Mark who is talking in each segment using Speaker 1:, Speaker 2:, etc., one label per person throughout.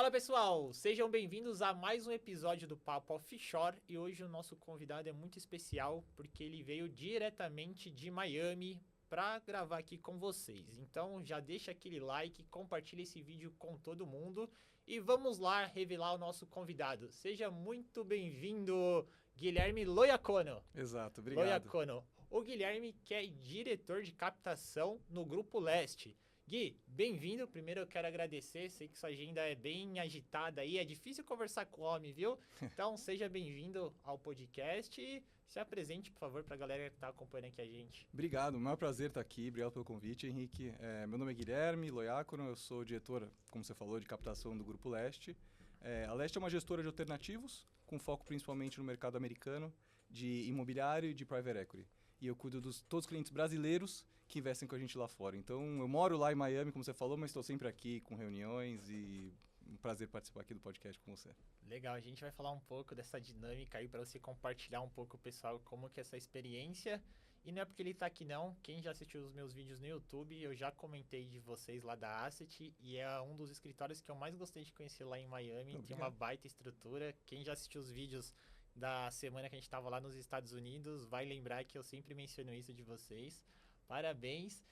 Speaker 1: Fala pessoal, sejam bem-vindos a mais um episódio do Papo Offshore e hoje o nosso convidado é muito especial porque ele veio diretamente de Miami para gravar aqui com vocês. Então já deixa aquele like, compartilha esse vídeo com todo mundo e vamos lá revelar o nosso convidado. Seja muito bem-vindo, Guilherme Loiacono.
Speaker 2: Exato, obrigado.
Speaker 1: Loiacono. O Guilherme que é diretor de captação no Grupo Leste. Gui, bem-vindo. Primeiro eu quero agradecer, sei que sua agenda é bem agitada aí, é difícil conversar com o homem, viu? Então seja bem-vindo ao podcast e se apresente, por favor, para a galera que está acompanhando aqui a gente.
Speaker 2: Obrigado, o maior prazer estar aqui, obrigado pelo convite, Henrique. Meu nome é Guilherme Loiacono, eu sou diretor, como você falou, de captação do Grupo Leste. A Leste é uma gestora de alternativos, com foco principalmente no mercado americano, de imobiliário e de private equity. E eu cuido dos todos os clientes brasileiros que investem com a gente lá fora. Então, eu moro lá em Miami, como você falou, mas estou sempre aqui com reuniões e um prazer participar aqui do podcast com você.
Speaker 1: Legal, a gente vai falar um pouco dessa dinâmica aí para você compartilhar um pouco, pessoal, como que é essa experiência. E não é porque ele tá aqui não, quem já assistiu os meus vídeos no YouTube, eu já comentei de vocês lá da Asset e é um dos escritórios que eu mais gostei de conhecer lá em Miami.
Speaker 2: Obrigado.
Speaker 1: Tem uma baita estrutura. Quem já assistiu os vídeos da semana que a gente estava lá nos Estados Unidos vai lembrar que eu sempre menciono isso de vocês. Parabéns.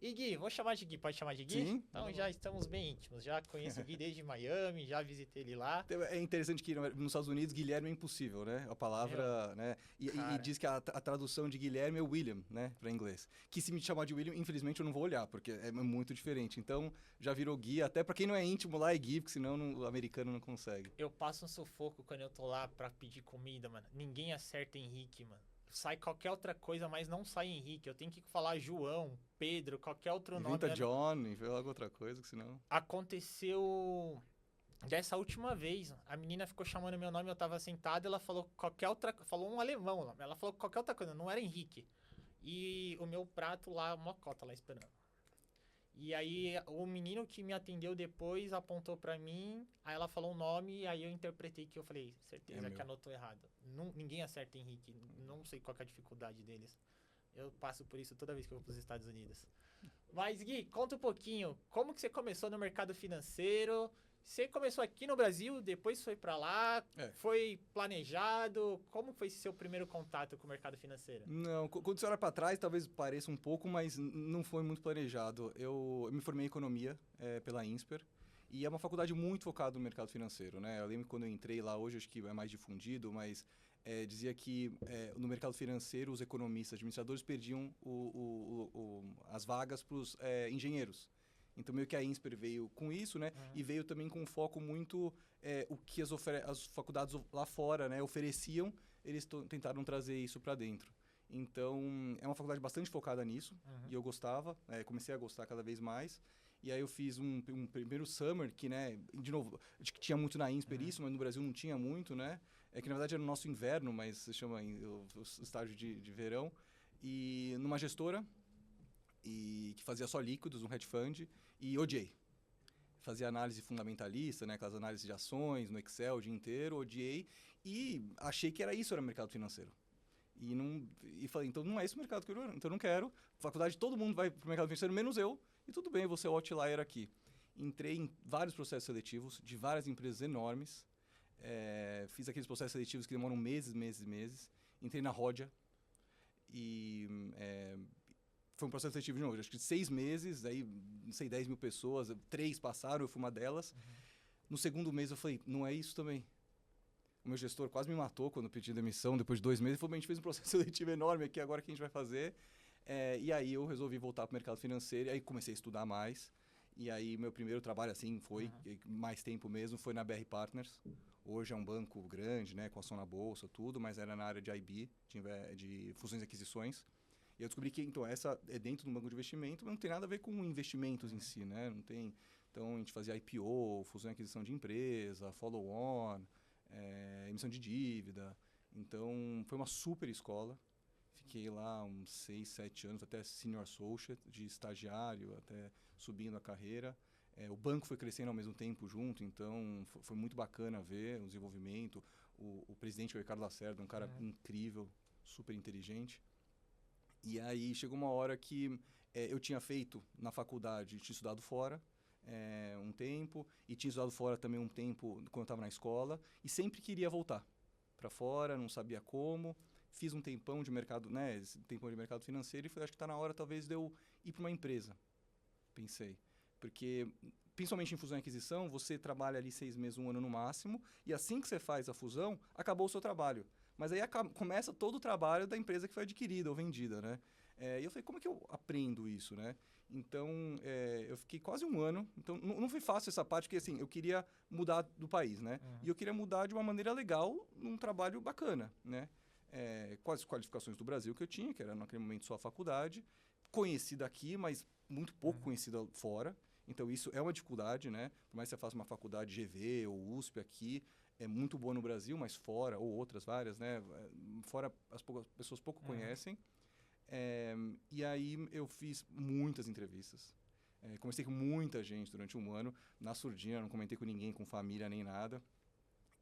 Speaker 1: E Gui, vou chamar de Gui, pode chamar de Gui?
Speaker 2: Sim.
Speaker 1: Então já estamos bem íntimos, já conheço o Gui desde Miami, já visitei ele lá.
Speaker 2: É interessante que nos Estados Unidos Guilherme é impossível, né? A palavra, né? E diz que a tradução de Guilherme é William, né? Para inglês. Que se me chamar de William, infelizmente eu não vou olhar, porque é muito diferente. Então já virou Gui, até para quem não é íntimo lá é Gui, porque senão o americano não consegue.
Speaker 1: Eu passo um sufoco quando eu tô lá pra pedir comida, mano. Ninguém acerta Henrique, mano. Sai qualquer outra coisa, mas não sai Henrique. Eu tenho que falar João, Pedro, qualquer outro nome.
Speaker 2: Inventa John, inventa logo outra coisa, que senão...
Speaker 1: Aconteceu dessa última vez. A menina ficou chamando meu nome, eu tava sentado, ela falou qualquer outra... Falou um alemão lá. Ela falou qualquer outra coisa, não era Henrique. E o meu prato lá, mocota lá esperando. E aí o menino que me atendeu depois apontou pra mim, aí ela falou o nome, e aí eu interpretei que eu falei, certeza que anotou errado. Ninguém acerta Henrique, não sei qual que é a dificuldade deles. Eu passo por isso toda vez que eu vou pros Estados Unidos. Mas Gui, conta um pouquinho, como que você começou no mercado financeiro? Você começou aqui no Brasil, depois foi pra lá, foi planejado? Como foi esse seu primeiro contato com o mercado financeiro?
Speaker 2: Não, quando você olha para trás, talvez pareça um pouco, mas não foi muito planejado. Eu me formei em economia pela INSPER e é uma faculdade muito focada no mercado financeiro, né? Eu lembro que quando eu entrei lá, hoje acho que é mais difundido, mas dizia que no mercado financeiro os economistas, administradores perdiam as vagas para os engenheiros. Então, meio que a INSPER veio com isso, né? E veio também com um foco muito... o que as faculdades lá fora, né, ofereciam, eles tentaram trazer isso para dentro. Então, é uma faculdade bastante focada nisso. E eu gostava, comecei a gostar cada vez mais. E aí eu fiz um primeiro summer, que, né, de novo, acho que tinha muito na INSPER isso, mas no Brasil não tinha muito, né? Que, na verdade, era o nosso inverno, mas se chama o estágio de verão. E numa gestora... e que fazia só líquidos, um hedge fund, e odiei. Fazia análise fundamentalista, né, aquelas análises de ações no Excel o dia inteiro, odiei, e achei que era isso, era o mercado financeiro. E falei, então não é esse o mercado que eu quero, então eu não quero. Faculdade, todo mundo vai para o mercado financeiro, menos eu, e tudo bem, eu vou ser o outlier aqui. Entrei em vários processos seletivos, de várias empresas enormes, fiz aqueles processos seletivos que demoram meses. Entrei na Rodia, e... foi um processo seletivo de novo, acho que 6 meses, aí, não sei, 10 mil pessoas, 3 passaram, eu fui uma delas. No segundo mês eu falei, não é isso também. O meu gestor quase me matou quando eu pedi demissão, depois de 2 meses, ele falou, a gente fez um processo seletivo enorme aqui, agora o que a gente vai fazer? E aí eu resolvi voltar para o mercado financeiro, e aí comecei a estudar mais. E aí meu primeiro trabalho, assim, foi, mais tempo mesmo, foi na BR Partners. Hoje é um banco grande, né, com ação na bolsa, tudo, mas era na área de IB, de fusões e aquisições. E eu descobri que, então, essa é dentro do banco de investimento, mas não tem nada a ver com investimentos em si, né? Não tem... Então, a gente fazia IPO, fusão e aquisição de empresa, follow-on, emissão de dívida. Então, foi uma super escola. Fiquei lá uns 6, 7 anos, até senior associate, de estagiário, até subindo a carreira. O banco foi crescendo ao mesmo tempo junto, então foi muito bacana ver o desenvolvimento. O presidente, o Ricardo Lacerda, um cara incrível, super inteligente. E aí chegou uma hora que eu tinha feito na faculdade, tinha estudado fora, um tempo, e tinha estudado fora também um tempo quando eu estava na escola, e sempre queria voltar para fora, não sabia como. Fiz um tempão de mercado, né, esse tempão de mercado financeiro, e falei, acho que está na hora talvez de eu ir para uma empresa, pensei. Porque, principalmente em fusão e aquisição, você trabalha ali 6 meses, 1 ano no máximo, e assim que você faz a fusão, acabou o seu trabalho. Mas aí começa todo o trabalho da empresa que foi adquirida ou vendida, né? E eu falei, como é que eu aprendo isso, né? Então, eu fiquei quase 1 ano. Então, não foi fácil essa parte, porque assim, eu queria mudar do país, né? E eu queria mudar de uma maneira legal, num trabalho bacana, né? Com as qualificações do Brasil que eu tinha, que era naquele momento só a faculdade, conhecida aqui, mas muito pouco conhecida fora. Então, isso é uma dificuldade, né? Por mais que você faça uma faculdade GV ou USP aqui, é muito boa no Brasil, mas fora, ou outras várias, né? Fora, as pessoas pouco conhecem. E aí, eu fiz muitas entrevistas. Conversei com muita gente durante 1 ano, na surdina, não comentei com ninguém, com família, nem nada.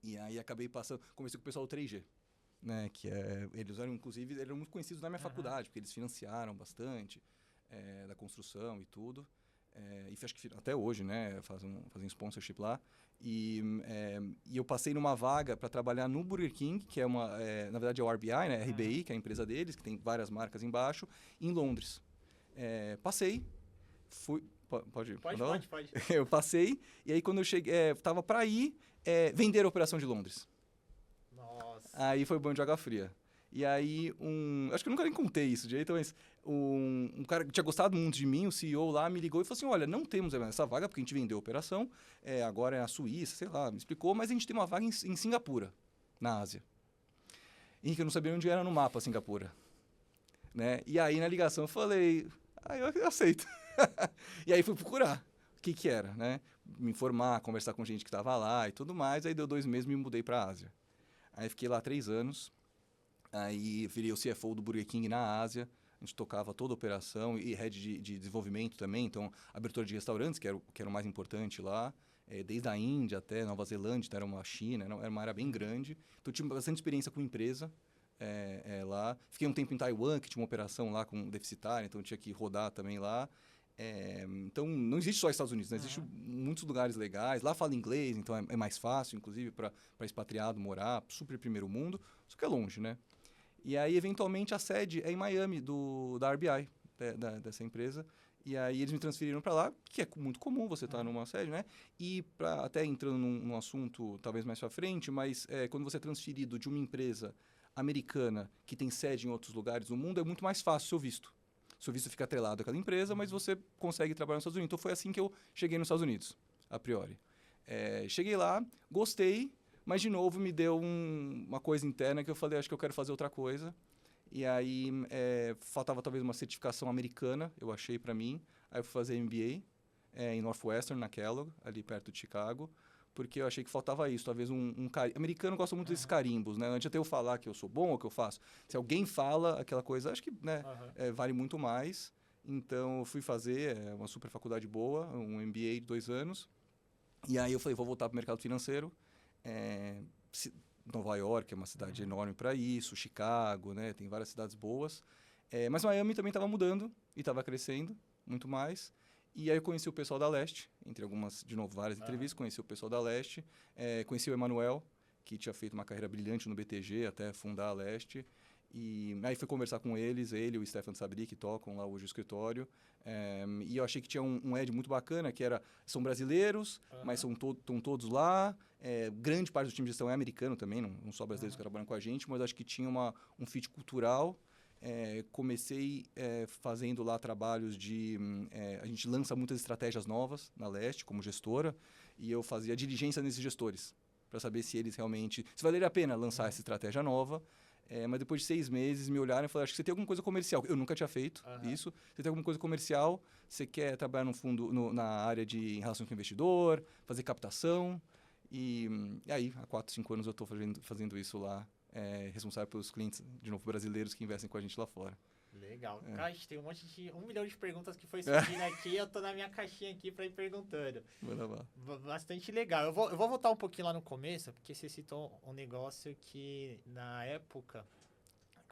Speaker 2: E aí, acabei passando... Conversei com o pessoal do 3G, né? Eles eram, inclusive, eram muito conhecidos na minha faculdade, porque eles financiaram bastante da construção e tudo. E acho que até hoje, né, fazem sponsorship lá. E eu passei numa vaga para trabalhar no Burger King, que na verdade é o RBI, né, RBI, que é a empresa deles, que tem várias marcas embaixo, em Londres. Passei, fui... Pode. Eu passei, e aí quando eu cheguei, tava para ir vender a operação de Londres.
Speaker 1: Nossa.
Speaker 2: Aí foi banho de água fria. E aí, acho que eu nunca nem contei isso direito, mas um cara que tinha gostado muito de mim, o CEO lá, me ligou e falou assim, olha, não temos essa vaga, porque a gente vendeu a operação, agora é a Suíça, sei lá, me explicou, mas a gente tem uma vaga em Singapura, na Ásia. E que eu não sabia onde era no mapa, Singapura. Né? E aí, na ligação, eu falei, eu aceito. E aí, fui procurar o que era, né? Me informar, conversar com gente que estava lá e tudo mais. Aí, deu 2 meses, me mudei para a Ásia. Aí, fiquei lá 3 anos. Aí virei o CFO do Burger King na Ásia. A gente tocava toda a operação e head de desenvolvimento também. Então, abertura de restaurantes, que era o mais importante lá. Desde a Índia até Nova Zelândia, então era uma China, era uma área bem grande. Então, eu tive bastante experiência com empresa lá. Fiquei um tempo em Taiwan, que tinha uma operação lá com deficitária, então eu tinha que rodar também lá. Então, não existe só Estados Unidos, né? Existem muitos lugares legais. Lá fala inglês, então é mais fácil, inclusive, para expatriado morar. Super primeiro mundo, só que é longe, né? E aí, eventualmente, a sede é em Miami, da RBI, dessa empresa. E aí, eles me transferiram para lá, que é muito comum você estar numa sede, né? E, até entrando num assunto talvez mais para frente, mas quando você é transferido de uma empresa americana que tem sede em outros lugares do mundo, é muito mais fácil o seu visto. Seu visto fica atrelado àquela empresa, mas você consegue trabalhar nos Estados Unidos. Então, foi assim que eu cheguei nos Estados Unidos, a priori. Cheguei lá, gostei, mas, de novo, me deu uma coisa interna que eu falei, acho que eu quero fazer outra coisa. E aí, faltava talvez uma certificação americana, eu achei para mim. Aí eu fui fazer MBA em Northwestern, na Kellogg, ali perto de Chicago, porque eu achei que faltava isso, talvez americano gosta muito desses carimbos, né? Não adianta eu falar que eu sou bom ou que eu faço. Se alguém fala aquela coisa, acho que né, vale muito mais. Então, eu fui fazer uma super faculdade boa, um MBA de 2 anos. E aí eu falei, vou voltar para o mercado financeiro. Nova York é uma cidade enorme para isso, Chicago, né? Tem várias cidades boas. Mas Miami também estava mudando e estava crescendo muito mais. E aí eu conheci o pessoal da Leste, entre algumas, de novo, várias entrevistas, conheci o pessoal da Leste, conheci o Emanuel, que tinha feito uma carreira brilhante no BTG até fundar a Leste. E aí fui conversar com eles, ele e o Stefan Sabri, que tocam lá hoje o escritório. E eu achei que tinha um Ed muito bacana, que são brasileiros, mas estão todos lá. Grande parte do time de gestão é americano também, não só brasileiros que trabalham com a gente, mas acho que tinha um fit cultural. Comecei fazendo lá trabalhos a gente lança muitas estratégias novas na Leste, como gestora, e eu fazia diligência nesses gestores, para saber se eles realmente... se valeria a pena lançar essa estratégia nova. Mas depois de 6 meses me olharam e falaram, acho que você tem alguma coisa comercial. Eu nunca tinha feito isso. Você tem alguma coisa comercial, você quer trabalhar no fundo, na área de relações com o investidor, fazer captação. E aí, há 4, 5 anos eu estou fazendo isso lá, responsável pelos clientes, de novo, brasileiros que investem com a gente lá fora.
Speaker 1: Legal. Cara, a gente tem 1 milhão de perguntas que foi surgindo aqui, eu tô na minha caixinha aqui para ir perguntando.
Speaker 2: Manda lá.
Speaker 1: Bastante legal. Eu vou voltar um pouquinho lá no começo, porque você citou um negócio que, na época,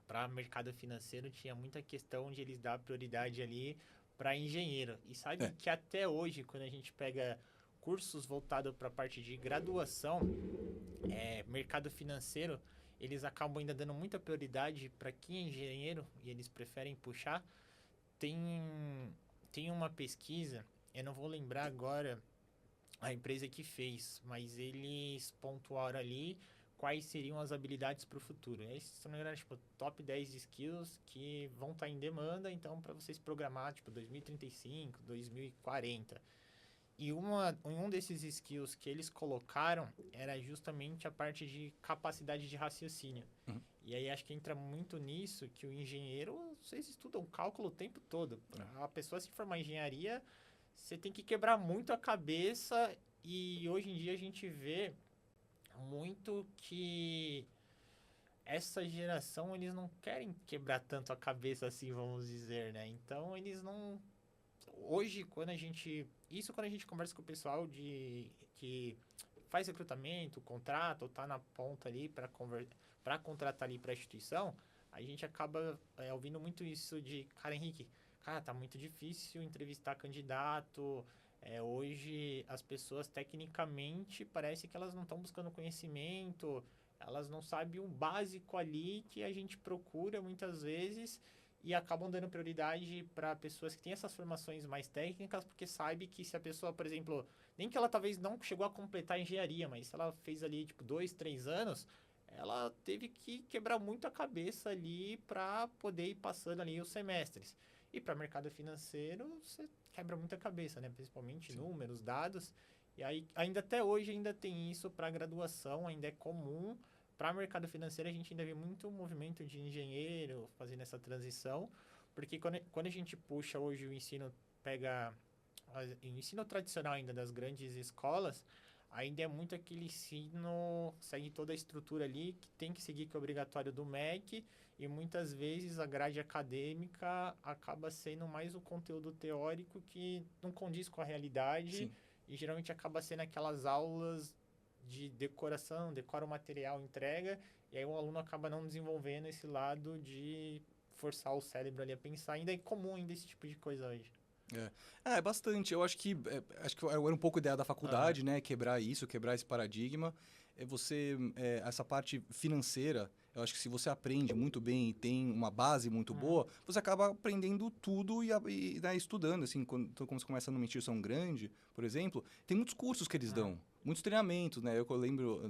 Speaker 1: para mercado financeiro, tinha muita questão de eles dar prioridade ali para engenheiro. E sabe que até hoje, quando a gente pega cursos voltados para a parte de graduação, mercado financeiro, eles acabam ainda dando muita prioridade para quem é engenheiro e eles preferem puxar. Tem, tem uma pesquisa, eu não vou lembrar agora a empresa que fez, mas eles pontuaram ali quais seriam as habilidades para o futuro. Esses são, tipo, top 10 skills que vão estar em demanda, então, para vocês programar, tipo, 2035, 2040. E um desses skills que eles colocaram era justamente a parte de capacidade de raciocínio.
Speaker 2: Uhum.
Speaker 1: E aí acho que entra muito nisso que o engenheiro, vocês estudam cálculo o tempo todo. Para a pessoa se formar em engenharia, você tem que quebrar muito a cabeça e hoje em dia a gente vê muito que essa geração, eles não querem quebrar tanto a cabeça assim, vamos dizer, né? Então, eles não... Hoje, quando a gente conversa com o pessoal que faz recrutamento, contrata ou tá na ponta ali para contratar ali para a instituição, a gente acaba ouvindo muito isso de, cara, Henrique, cara, tá muito difícil entrevistar candidato. Hoje, as pessoas, tecnicamente, parece que elas não estão buscando conhecimento, elas não sabem o básico ali que a gente procura muitas vezes e acabam dando prioridade para pessoas que têm essas formações mais técnicas, porque sabe que se a pessoa, por exemplo, nem que ela talvez não chegou a completar a engenharia, mas se ela fez ali, tipo, 2, 3 anos, ela teve que quebrar muito a cabeça ali para poder ir passando ali os semestres. E para mercado financeiro, você quebra muita cabeça, né? Principalmente
Speaker 2: Sim.
Speaker 1: números, dados. E aí, ainda até hoje, ainda tem isso para graduação, ainda é comum. Para mercado financeiro, a gente ainda vê muito movimento de engenheiro fazendo essa transição. Porque quando a gente puxa hoje o ensino, pega o ensino tradicional ainda das grandes escolas, ainda é muito aquele ensino, segue toda a estrutura ali, que tem que seguir, que é obrigatório do MEC, e muitas vezes a grade acadêmica acaba sendo mais o conteúdo teórico que não condiz com a realidade.
Speaker 2: Sim.
Speaker 1: E geralmente acaba sendo aquelas aulas de decoração, decora o material, entrega, e aí o aluno acaba não desenvolvendo esse lado de forçar o cérebro ali a pensar. Ainda é comum ainda esse tipo de coisa hoje.
Speaker 2: É bastante. Eu acho que era um pouco a ideia da faculdade, né? Quebrar isso, quebrar esse paradigma. Essa parte financeira, eu acho que se você aprende muito bem e tem uma base muito boa, você acaba aprendendo tudo né, estudando, assim, quando você começa numa instituição grande, por exemplo, tem muitos cursos que eles dão, muitos treinamentos, né? Eu lembro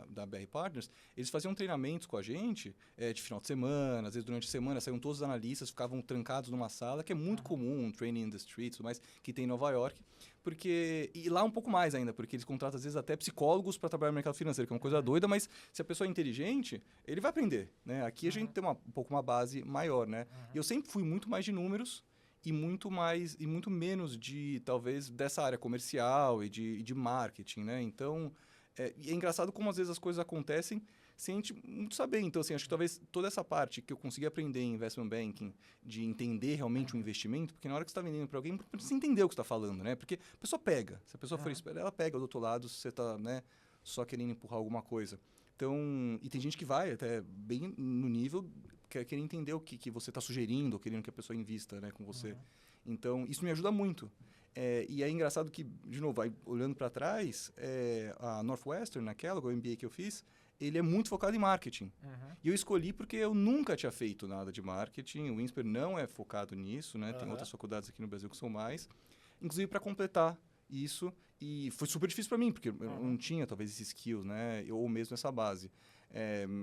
Speaker 2: da BR Partners, eles faziam treinamentos com a gente de final de semana, às vezes durante a semana, saíam todos os analistas, ficavam trancados numa sala, que é muito comum, um training in the streets, mas que tem em Nova York. E lá um pouco mais ainda, porque eles contratam às vezes até psicólogos para trabalhar no mercado financeiro, que é uma coisa doida, mas se a pessoa é inteligente, ele vai aprender, né? Aqui a gente tem um pouco uma base maior, né? E eu sempre fui muito mais de números e muito menos de, talvez, dessa área comercial e de marketing, né? Então, e é engraçado como às vezes as coisas acontecem sem a gente muito saber. Então, assim, acho que talvez toda essa parte que eu consegui aprender em investment banking, de entender realmente o investimento, porque na hora que você está vendendo para alguém, precisa entender o que você está falando, né? Porque a pessoa pega. Se a pessoa for esperar, ela pega do outro lado se você está, né, só querendo empurrar alguma coisa. Então, e tem gente que vai até bem no nível, quer entender o que você está sugerindo, ou querendo que a pessoa invista, né, com você. Então, isso me ajuda muito. E é engraçado que, de novo, olhando para trás, a Northwestern, naquela, o MBA que eu fiz, ele é muito focado em marketing. E eu escolhi porque eu nunca tinha feito nada de marketing, o INSPER não é focado nisso, né? Tem outras faculdades aqui no Brasil que são mais. Inclusive para completar isso, e foi super difícil para mim, porque eu não tinha talvez esses skills, né? Ou mesmo essa base.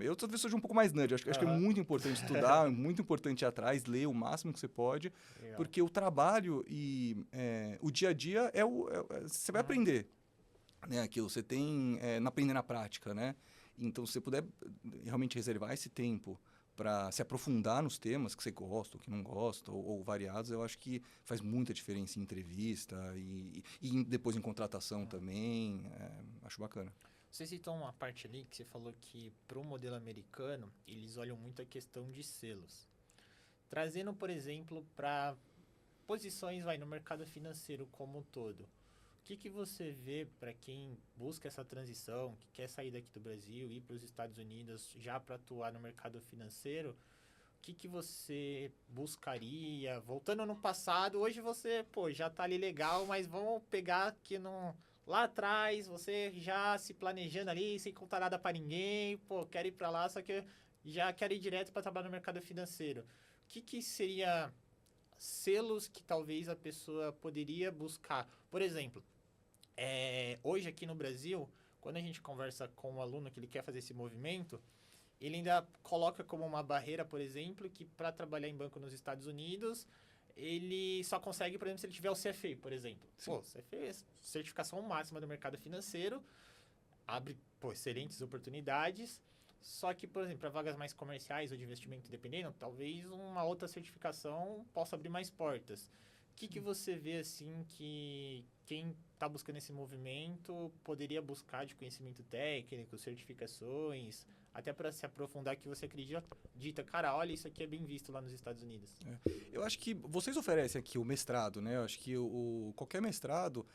Speaker 2: Eu talvez seja um pouco mais nerd, acho que é muito importante estudar, muito importante ir atrás, ler o máximo que você pode, porque o trabalho e o dia a dia você vai aprender, né? Aquilo você tem aprender na prática, né? Então, se você puder realmente reservar esse tempo para se aprofundar nos temas que você gosta ou que não gosta, ou variados, eu acho que faz muita diferença em entrevista e depois em contratação também. Acho bacana.
Speaker 1: Você citou uma parte ali que você falou que para o modelo americano, eles olham muito a questão de selos. Trazendo, por exemplo, para posições no mercado financeiro como um todo. O que você vê para quem busca essa transição, que quer sair daqui do Brasil e ir para os Estados Unidos já para atuar no mercado financeiro? O que você buscaria? Voltando no passado, hoje você, pô, já tá ali legal, mas vamos pegar que não... Lá atrás, você já se planejando ali, sem contar nada pra ninguém, pô, quero ir pra lá, só que já quero ir direto pra trabalhar no mercado financeiro. O que seria selos que talvez a pessoa poderia buscar? Por exemplo, hoje aqui no Brasil, quando a gente conversa com um aluno que ele quer fazer esse movimento, ele ainda coloca como uma barreira, por exemplo, que para trabalhar em banco nos Estados Unidos, ele só consegue, por exemplo, se ele tiver o CFA, por exemplo.
Speaker 2: Sim.
Speaker 1: Pô, CFA é certificação máxima do mercado financeiro, abre, pô, excelentes oportunidades, só que, por exemplo, para vagas mais comerciais ou de investimento dependendo, talvez uma outra certificação possa abrir mais portas. O que você vê, assim, que quem está buscando esse movimento poderia buscar de conhecimento técnico, certificações, até para se aprofundar, que você acredita, cara, olha, isso aqui é bem visto lá nos Estados Unidos?
Speaker 2: Eu acho que vocês oferecem aqui o mestrado, né? Eu acho que qualquer mestrado,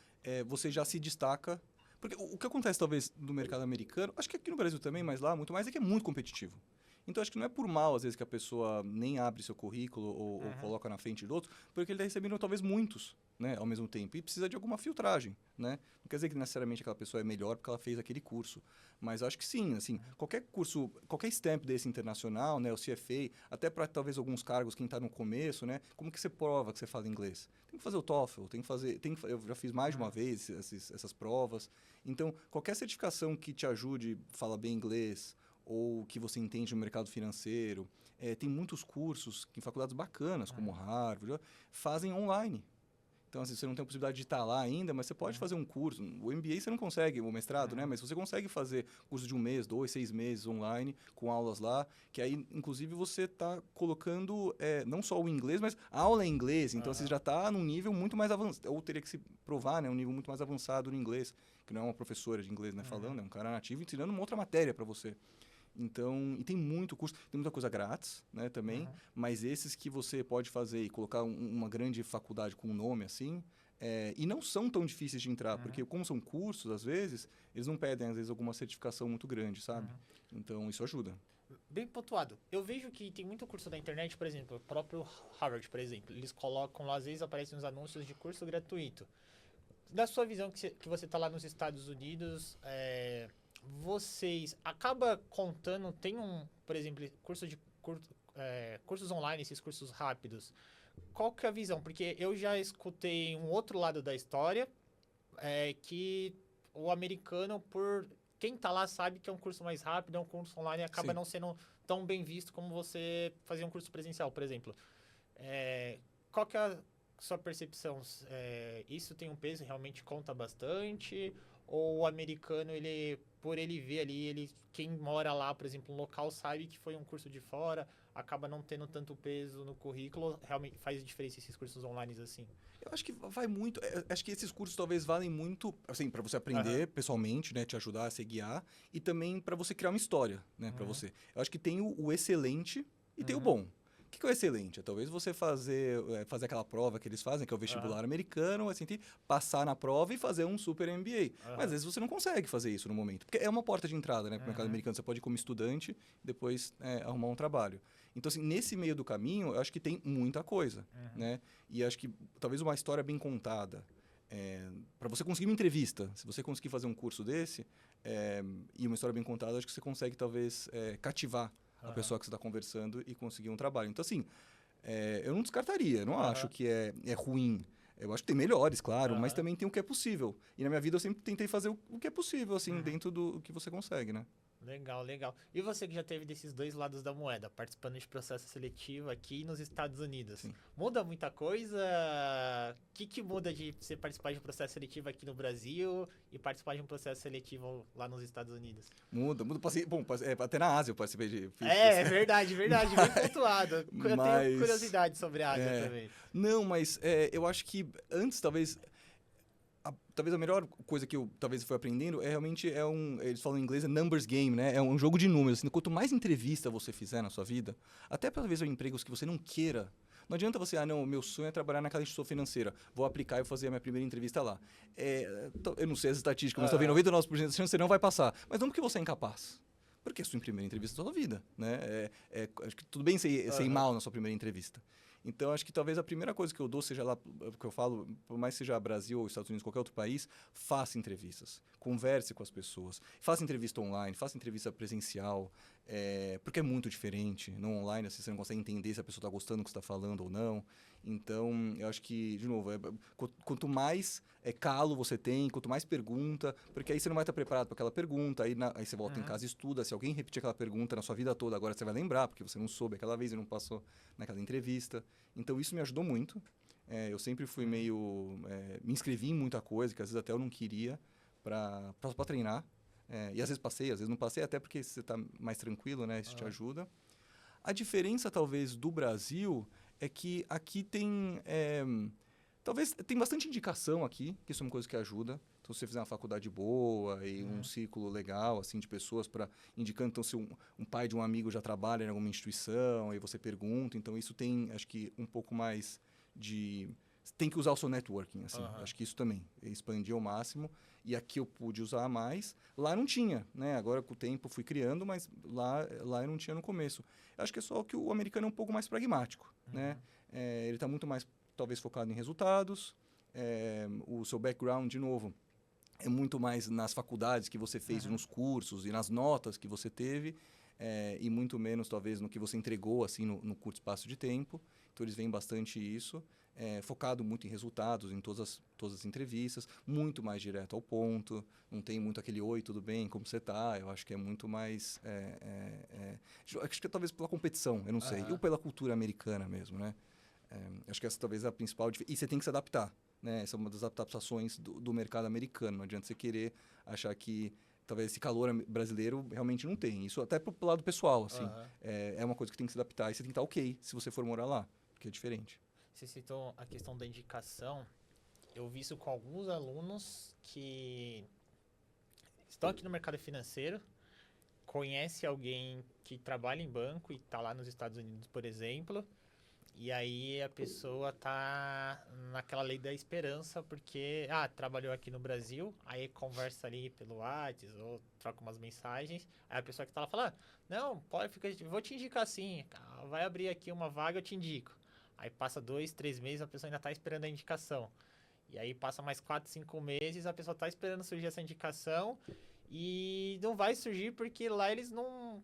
Speaker 2: você já se destaca. Porque o que acontece, talvez, no mercado americano, acho que aqui no Brasil também, mas lá muito mais, é que é muito competitivo. Então, acho que não é por mal, às vezes, que a pessoa nem abre seu currículo ou coloca na frente de outros, porque ele está recebendo, talvez, muitos, né, ao mesmo tempo. E precisa de alguma filtragem, né? Não quer dizer que necessariamente aquela pessoa é melhor porque ela fez aquele curso. Mas acho que sim, assim, qualquer curso, qualquer stamp desse internacional, né, o CFA, até para talvez alguns cargos, quem está no começo, né, como que você prova que você fala inglês? Tem que fazer o TOEFL, eu já fiz mais de uma vez essas provas. Então, qualquer certificação que te ajude a falar bem inglês, ou que você entende no mercado financeiro. Tem muitos cursos em faculdades bacanas, como Harvard, fazem online. Então, assim, você não tem a possibilidade de estar lá ainda, mas você pode fazer um curso. O MBA você não consegue, o mestrado, né? Mas você consegue fazer curso de 1 mês, 2, 6 meses online, com aulas lá, que aí, inclusive, você está colocando não só o inglês, mas a aula em inglês. Então, você já está num nível muito mais avançado, ou teria que se provar, né? Um nível muito mais avançado no inglês, que não é uma professora de inglês, né? Falando, é um cara nativo ensinando uma outra matéria para você. Então, e tem muito curso, tem muita coisa grátis, né, também, mas esses que você pode fazer e colocar uma grande faculdade com um nome assim, e não são tão difíceis de entrar, porque como são cursos, às vezes, eles não pedem, às vezes, alguma certificação muito grande, sabe? Então, isso ajuda.
Speaker 1: Bem pontuado. Eu vejo que tem muito curso da internet, por exemplo, o próprio Harvard, por exemplo, eles colocam lá, às vezes aparecem uns anúncios de curso gratuito. Da sua visão, que você está lá nos Estados Unidos, vocês acaba contando, tem por exemplo, cursos online, esses cursos rápidos. Qual que é a visão? Porque eu já escutei um outro lado da história, que o americano, por quem tá lá sabe que é um curso mais rápido, é um curso online e acaba não sendo tão bem visto como você fazer um curso presencial, por exemplo. Qual que é a sua percepção? Isso tem um peso, realmente conta bastante? Ou o americano, por ele ver ali, quem mora lá, por exemplo, um local sabe que foi um curso de fora, acaba não tendo tanto peso no currículo, realmente faz diferença esses cursos online assim?
Speaker 2: Eu acho que vai muito, acho que esses cursos talvez valem muito, assim, para você aprender pessoalmente, né, te ajudar a se guiar, e também para você criar uma história, né, para você. Eu acho que tem o excelente e tem o bom. O que é o excelente? Talvez você fazer aquela prova que eles fazem, que é o vestibular americano, assim, passar na prova e fazer um super MBA. Mas às vezes você não consegue fazer isso no momento. Porque é uma porta de entrada, né, para o mercado americano. Você pode ir como estudante, depois arrumar um trabalho. Então, assim, nesse meio do caminho, eu acho que tem muita coisa. Né? E acho que talvez uma história bem contada, para você conseguir uma entrevista, se você conseguir fazer um curso desse, e uma história bem contada, acho que você consegue talvez cativar a pessoa que você está conversando e conseguir um trabalho. Então, assim, eu não descartaria, não acho que é ruim. Eu acho que tem melhores, claro, mas também tem o que é possível. E na minha vida eu sempre tentei fazer o que é possível, assim, dentro do que você consegue, né?
Speaker 1: Legal, legal. E você que já teve desses dois lados da moeda, participando de processo seletivo aqui nos Estados Unidos, muda muita coisa? O que muda de você participar de um processo seletivo aqui no Brasil e participar de um processo seletivo lá nos Estados Unidos?
Speaker 2: Muda. Bom, até na Ásia eu participei de...
Speaker 1: Verdade, bem pontuado. Eu tenho curiosidade sobre a Ásia também.
Speaker 2: Não, mas eu acho que antes, talvez a melhor coisa que eu talvez fui aprendendo realmente eles falam em inglês, numbers game, né? É um jogo de números. Assim, quanto mais entrevista você fizer na sua vida, até talvez empregos que você não queira, não adianta você, meu sonho é trabalhar naquela instituição financeira, vou aplicar e fazer a minha primeira entrevista lá. Eu não sei as estatísticas, mas talvez 99% da chance você não vai passar. Mas não porque você é incapaz. Porque é a sua primeira entrevista da sua vida, né? Acho que tudo bem ser ir mal na sua primeira entrevista. Então, acho que talvez a primeira coisa que eu dou, seja lá, que eu falo, por mais que seja Brasil ou Estados Unidos, qualquer outro país, faça entrevistas. Converse com as pessoas. Faça entrevista online, faça entrevista presencial, porque é muito diferente. No online, assim, você não consegue entender se a pessoa está gostando do que você está falando ou não. Então, eu acho que, de novo, quanto mais calo você tem, quanto mais pergunta, porque aí você não vai estar preparado para aquela pergunta, aí você volta em casa e estuda. Se alguém repetir aquela pergunta na sua vida toda, agora você vai lembrar, porque você não soube aquela vez e não passou naquela entrevista. Então, isso me ajudou muito. Eu sempre fui meio... me inscrevi em muita coisa, que às vezes até eu não queria, para treinar. E às vezes passei, às vezes não passei, até porque você está mais tranquilo, né? Isso te ajuda. A diferença, talvez, do Brasil é que aqui tem... talvez tem bastante indicação aqui, que isso é uma coisa que ajuda. Então, se você fizer uma faculdade boa e um círculo legal, assim, de pessoas para indicando, então, se um pai de um amigo já trabalha em alguma instituição, aí você pergunta. Então, isso tem, acho que, um pouco mais de... Tem que usar o seu networking, assim. Acho que isso também, expandir ao máximo. E aqui eu pude usar mais. Lá não tinha, né? Agora, com o tempo, fui criando, mas lá eu não tinha no começo. Eu acho que é só que o americano é um pouco mais pragmático, né? Ele está muito mais, talvez, focado em resultados. O seu background, de novo, é muito mais nas faculdades que você fez, nos cursos e nas notas que você teve, e muito menos, talvez, no que você entregou, assim, no curto espaço de tempo. Então, eles veem bastante isso. Focado muito em resultados, em todas as entrevistas, muito mais direto ao ponto, não tem muito aquele oi, tudo bem, como você está? Eu acho que é muito mais... acho que é talvez pela competição, eu não sei, ou pela cultura americana mesmo, né? Acho que essa talvez é a principal diferença. E você tem que se adaptar, né? Essa é uma das adaptações do mercado americano, não adianta você querer achar que talvez esse calor brasileiro realmente não tem. Isso até pro lado pessoal, assim, é uma coisa que tem que se adaptar e você tem que estar ok se você for morar lá, porque é diferente.
Speaker 1: Você citou a questão da indicação. Eu vi isso com alguns alunos que estão aqui no mercado financeiro, conhece alguém que trabalha em banco e está lá nos Estados Unidos, por exemplo, e aí a pessoa tá naquela lei da esperança porque, trabalhou aqui no Brasil, aí conversa ali pelo WhatsApp ou troca umas mensagens, aí a pessoa que tá lá fala, não, pode ficar, vou te indicar sim, vai abrir aqui uma vaga, eu te indico. Aí passa 2, 3 meses, a pessoa ainda tá esperando a indicação. E aí passa mais 4, 5 meses, a pessoa tá esperando surgir essa indicação e não vai surgir porque lá eles não...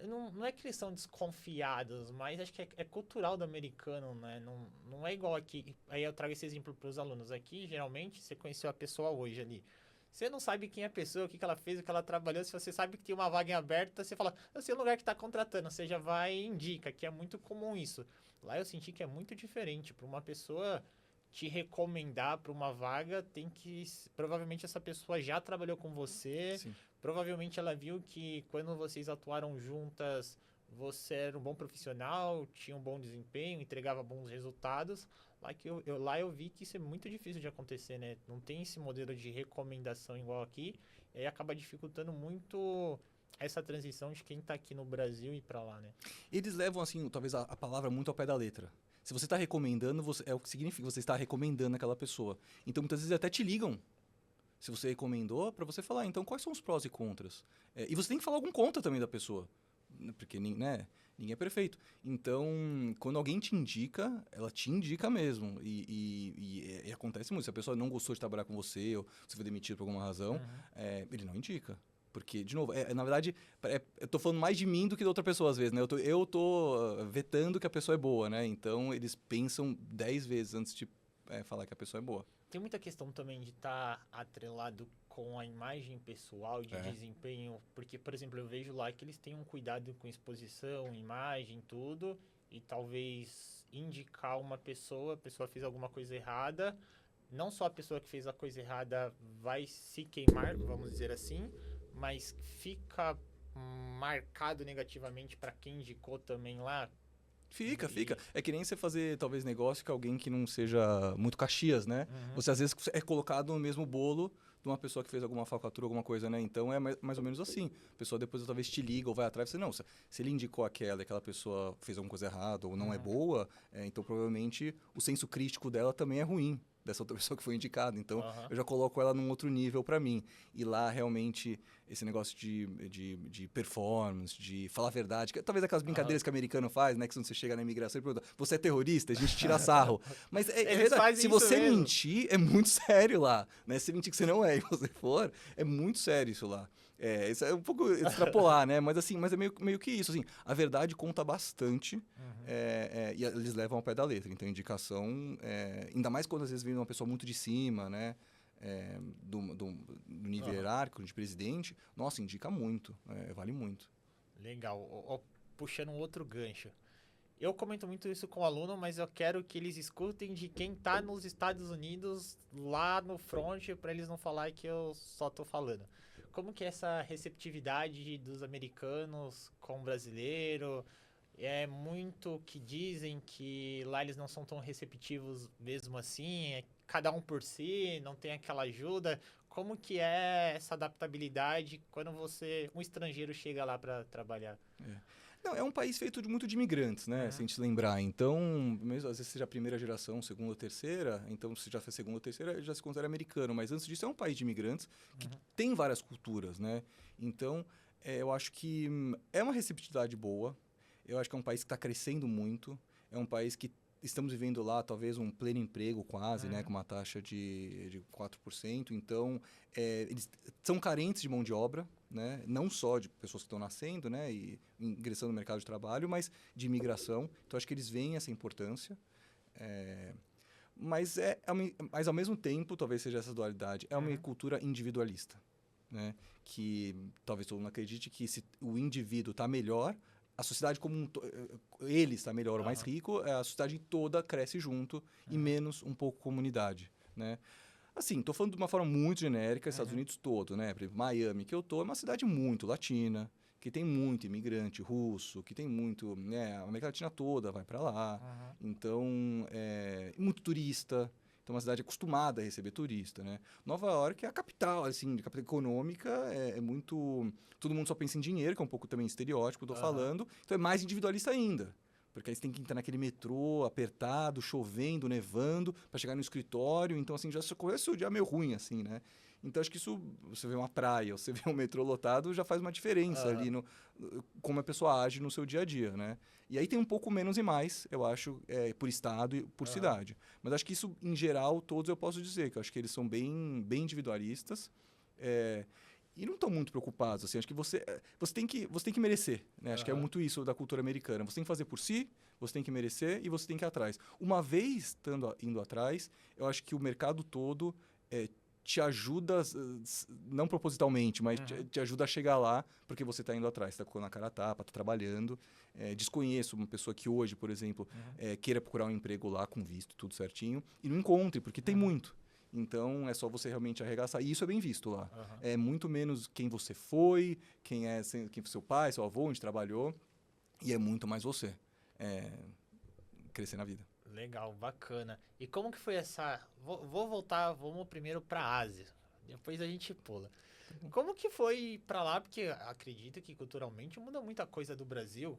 Speaker 1: Não é que eles são desconfiados, mas acho que é cultural do americano, né? Não é igual aqui. Aí eu trago esse exemplo para os alunos. Aqui, geralmente, você conheceu a pessoa hoje ali. Você não sabe quem é a pessoa, o que ela fez, o que ela trabalhou. Se você sabe que tem uma vaga em aberta, você fala, eu sei o lugar que está contratando. Você já vai e indica, que é muito comum isso. Lá eu senti que é muito diferente. Para uma pessoa te recomendar para uma vaga, tem que... Provavelmente essa pessoa já trabalhou com você.
Speaker 2: Sim.
Speaker 1: Provavelmente ela viu que quando vocês atuaram juntas, você era um bom profissional, tinha um bom desempenho, entregava bons resultados. Lá eu vi que isso é muito difícil de acontecer, né? Não tem esse modelo de recomendação igual aqui. E aí acaba dificultando muito essa transição de quem está aqui no Brasil e para lá, né?
Speaker 2: Eles levam, assim, talvez a palavra muito ao pé da letra. Se você está recomendando, é o que significa, você está recomendando aquela pessoa. Então, muitas vezes até te ligam. Se você recomendou, para você falar, então, quais são os prós e contras? E você tem que falar algum contra também da pessoa. Porque, né, ninguém é perfeito. Então, quando alguém te indica, ela te indica mesmo. E acontece muito. Se a pessoa não gostou de trabalhar com você, ou se foi demitido por alguma razão, ele não indica. Porque, de novo, na verdade, eu tô falando mais de mim do que de outra pessoa, às vezes, né? Eu tô vetando que a pessoa é boa, né? Então, eles pensam 10 vezes antes de falar que a pessoa é boa.
Speaker 1: Tem muita questão também de estar atrelado com a imagem pessoal, de desempenho. Porque, por exemplo, eu vejo lá que eles têm um cuidado com exposição, imagem, tudo. E talvez indicar uma pessoa, a pessoa fez alguma coisa errada. Não só a pessoa que fez a coisa errada vai se queimar, vamos dizer assim, mas fica marcado negativamente para quem indicou também lá.
Speaker 2: Fica. É que nem você fazer, talvez, negócio com alguém que não seja muito Caxias, né? Você, às vezes, é colocado no mesmo bolo de uma pessoa que fez alguma falcatrua, alguma coisa, né? Então, é mais ou menos assim. A pessoa depois, talvez, te liga ou vai atrás e você, não, se ele indicou aquela pessoa fez alguma coisa errada ou não é boa, então, provavelmente, o senso crítico dela também é ruim, dessa outra pessoa que foi indicada. Então, eu já coloco ela num outro nível para mim. E lá, realmente, esse negócio de performance, de falar a verdade. Talvez aquelas brincadeiras que o americano faz, né? Que quando você chega na imigração e pergunta, você é terrorista? A gente tira sarro. Mas é verdade. Se você mentir, é muito sério lá. Né? Se mentir que você não é e você for, é muito sério isso lá. Isso é um pouco extrapolar, né? Mas assim, é meio que isso. Assim, a verdade conta bastante e eles levam ao pé da letra. Então, indicação, ainda mais quando às vezes vem uma pessoa muito de cima, né? Do nível hierárquico, de presidente, nossa, indica muito, vale muito.
Speaker 1: Legal. Puxando um outro gancho. Eu comento muito isso com o aluno, mas eu quero que eles escutem de quem tá nos Estados Unidos, lá no front, para eles não falarem que eu só tô falando. Como que é essa receptividade dos americanos com o brasileiro? É muito que dizem que lá eles não são tão receptivos mesmo assim, cada um por si, não tem aquela ajuda. Como que é essa adaptabilidade quando um estrangeiro chega lá para trabalhar?
Speaker 2: Não, é um país feito muito de imigrantes, né? Se a gente lembrar. Então, mesmo às vezes seja a primeira geração, segunda ou terceira, então se já foi segunda ou terceira, já se considera americano. Mas antes disso é um país de imigrantes que tem várias culturas, né? Então, eu acho que é uma receptividade boa. Eu acho que é um país que está crescendo muito. É um país que estamos vivendo lá, talvez, um pleno emprego quase, né? Com uma taxa de 4%. Então, eles são carentes de mão de obra, né? Não só de pessoas que estão nascendo, né? E ingressando no mercado de trabalho, mas de imigração. Então, acho que eles veem essa importância. Mas ao mesmo tempo, talvez seja essa dualidade, é uma cultura individualista, né? Que talvez todo mundo acredite que se o indivíduo está melhor, a sociedade como ele está melhor ou mais rico, a sociedade toda cresce junto e menos um pouco comunidade, né? Assim, estou falando de uma forma muito genérica, Estados Unidos todo, né? Por exemplo, Miami, que eu tô, é uma cidade muito latina, que tem muito imigrante russo, que tem muito, né? A América Latina toda vai para lá. Então, muito turista. Então, é uma cidade acostumada a receber turista, né? Nova York é a capital, assim, de capital econômica, é muito... Todo mundo só pensa em dinheiro, que é um pouco também estereótipo, estou falando. Então, é mais individualista ainda. Porque aí você tem que entrar naquele metrô apertado, chovendo, nevando, para chegar no escritório. Então, assim, já começa o dia meio ruim, assim, né? Então, acho que isso, você vê uma praia, você vê um metrô lotado, já faz uma diferença ali no como a pessoa age no seu dia a dia, né? E aí tem um pouco menos e mais, eu acho, por estado e por cidade. Mas acho que isso, em geral, todos eu posso dizer, que eu acho que eles são bem individualistas. E não estão muito preocupados, assim, acho que você tem que merecer, né? Acho que é muito isso da cultura americana. Você tem que fazer por si, você tem que merecer e você tem que ir atrás. Uma vez indo atrás, eu acho que o mercado todo te ajuda, não propositalmente, mas te ajuda a chegar lá, porque você está indo atrás, está colocando a cara a tapa, está trabalhando. Desconheço uma pessoa que hoje, por exemplo, queira procurar um emprego lá com visto, tudo certinho, e não encontre, porque tem muito. Então, é só você realmente arregaçar. E isso é bem visto lá. É muito menos quem você foi, quem foi seu pai, seu avô, onde trabalhou. E é muito mais você. Crescer na vida.
Speaker 1: Legal, bacana. E como que foi essa... Vou voltar, vamos primeiro para a Ásia. Depois a gente pula. Como que foi para lá? Porque acredito que culturalmente muda muita coisa do Brasil.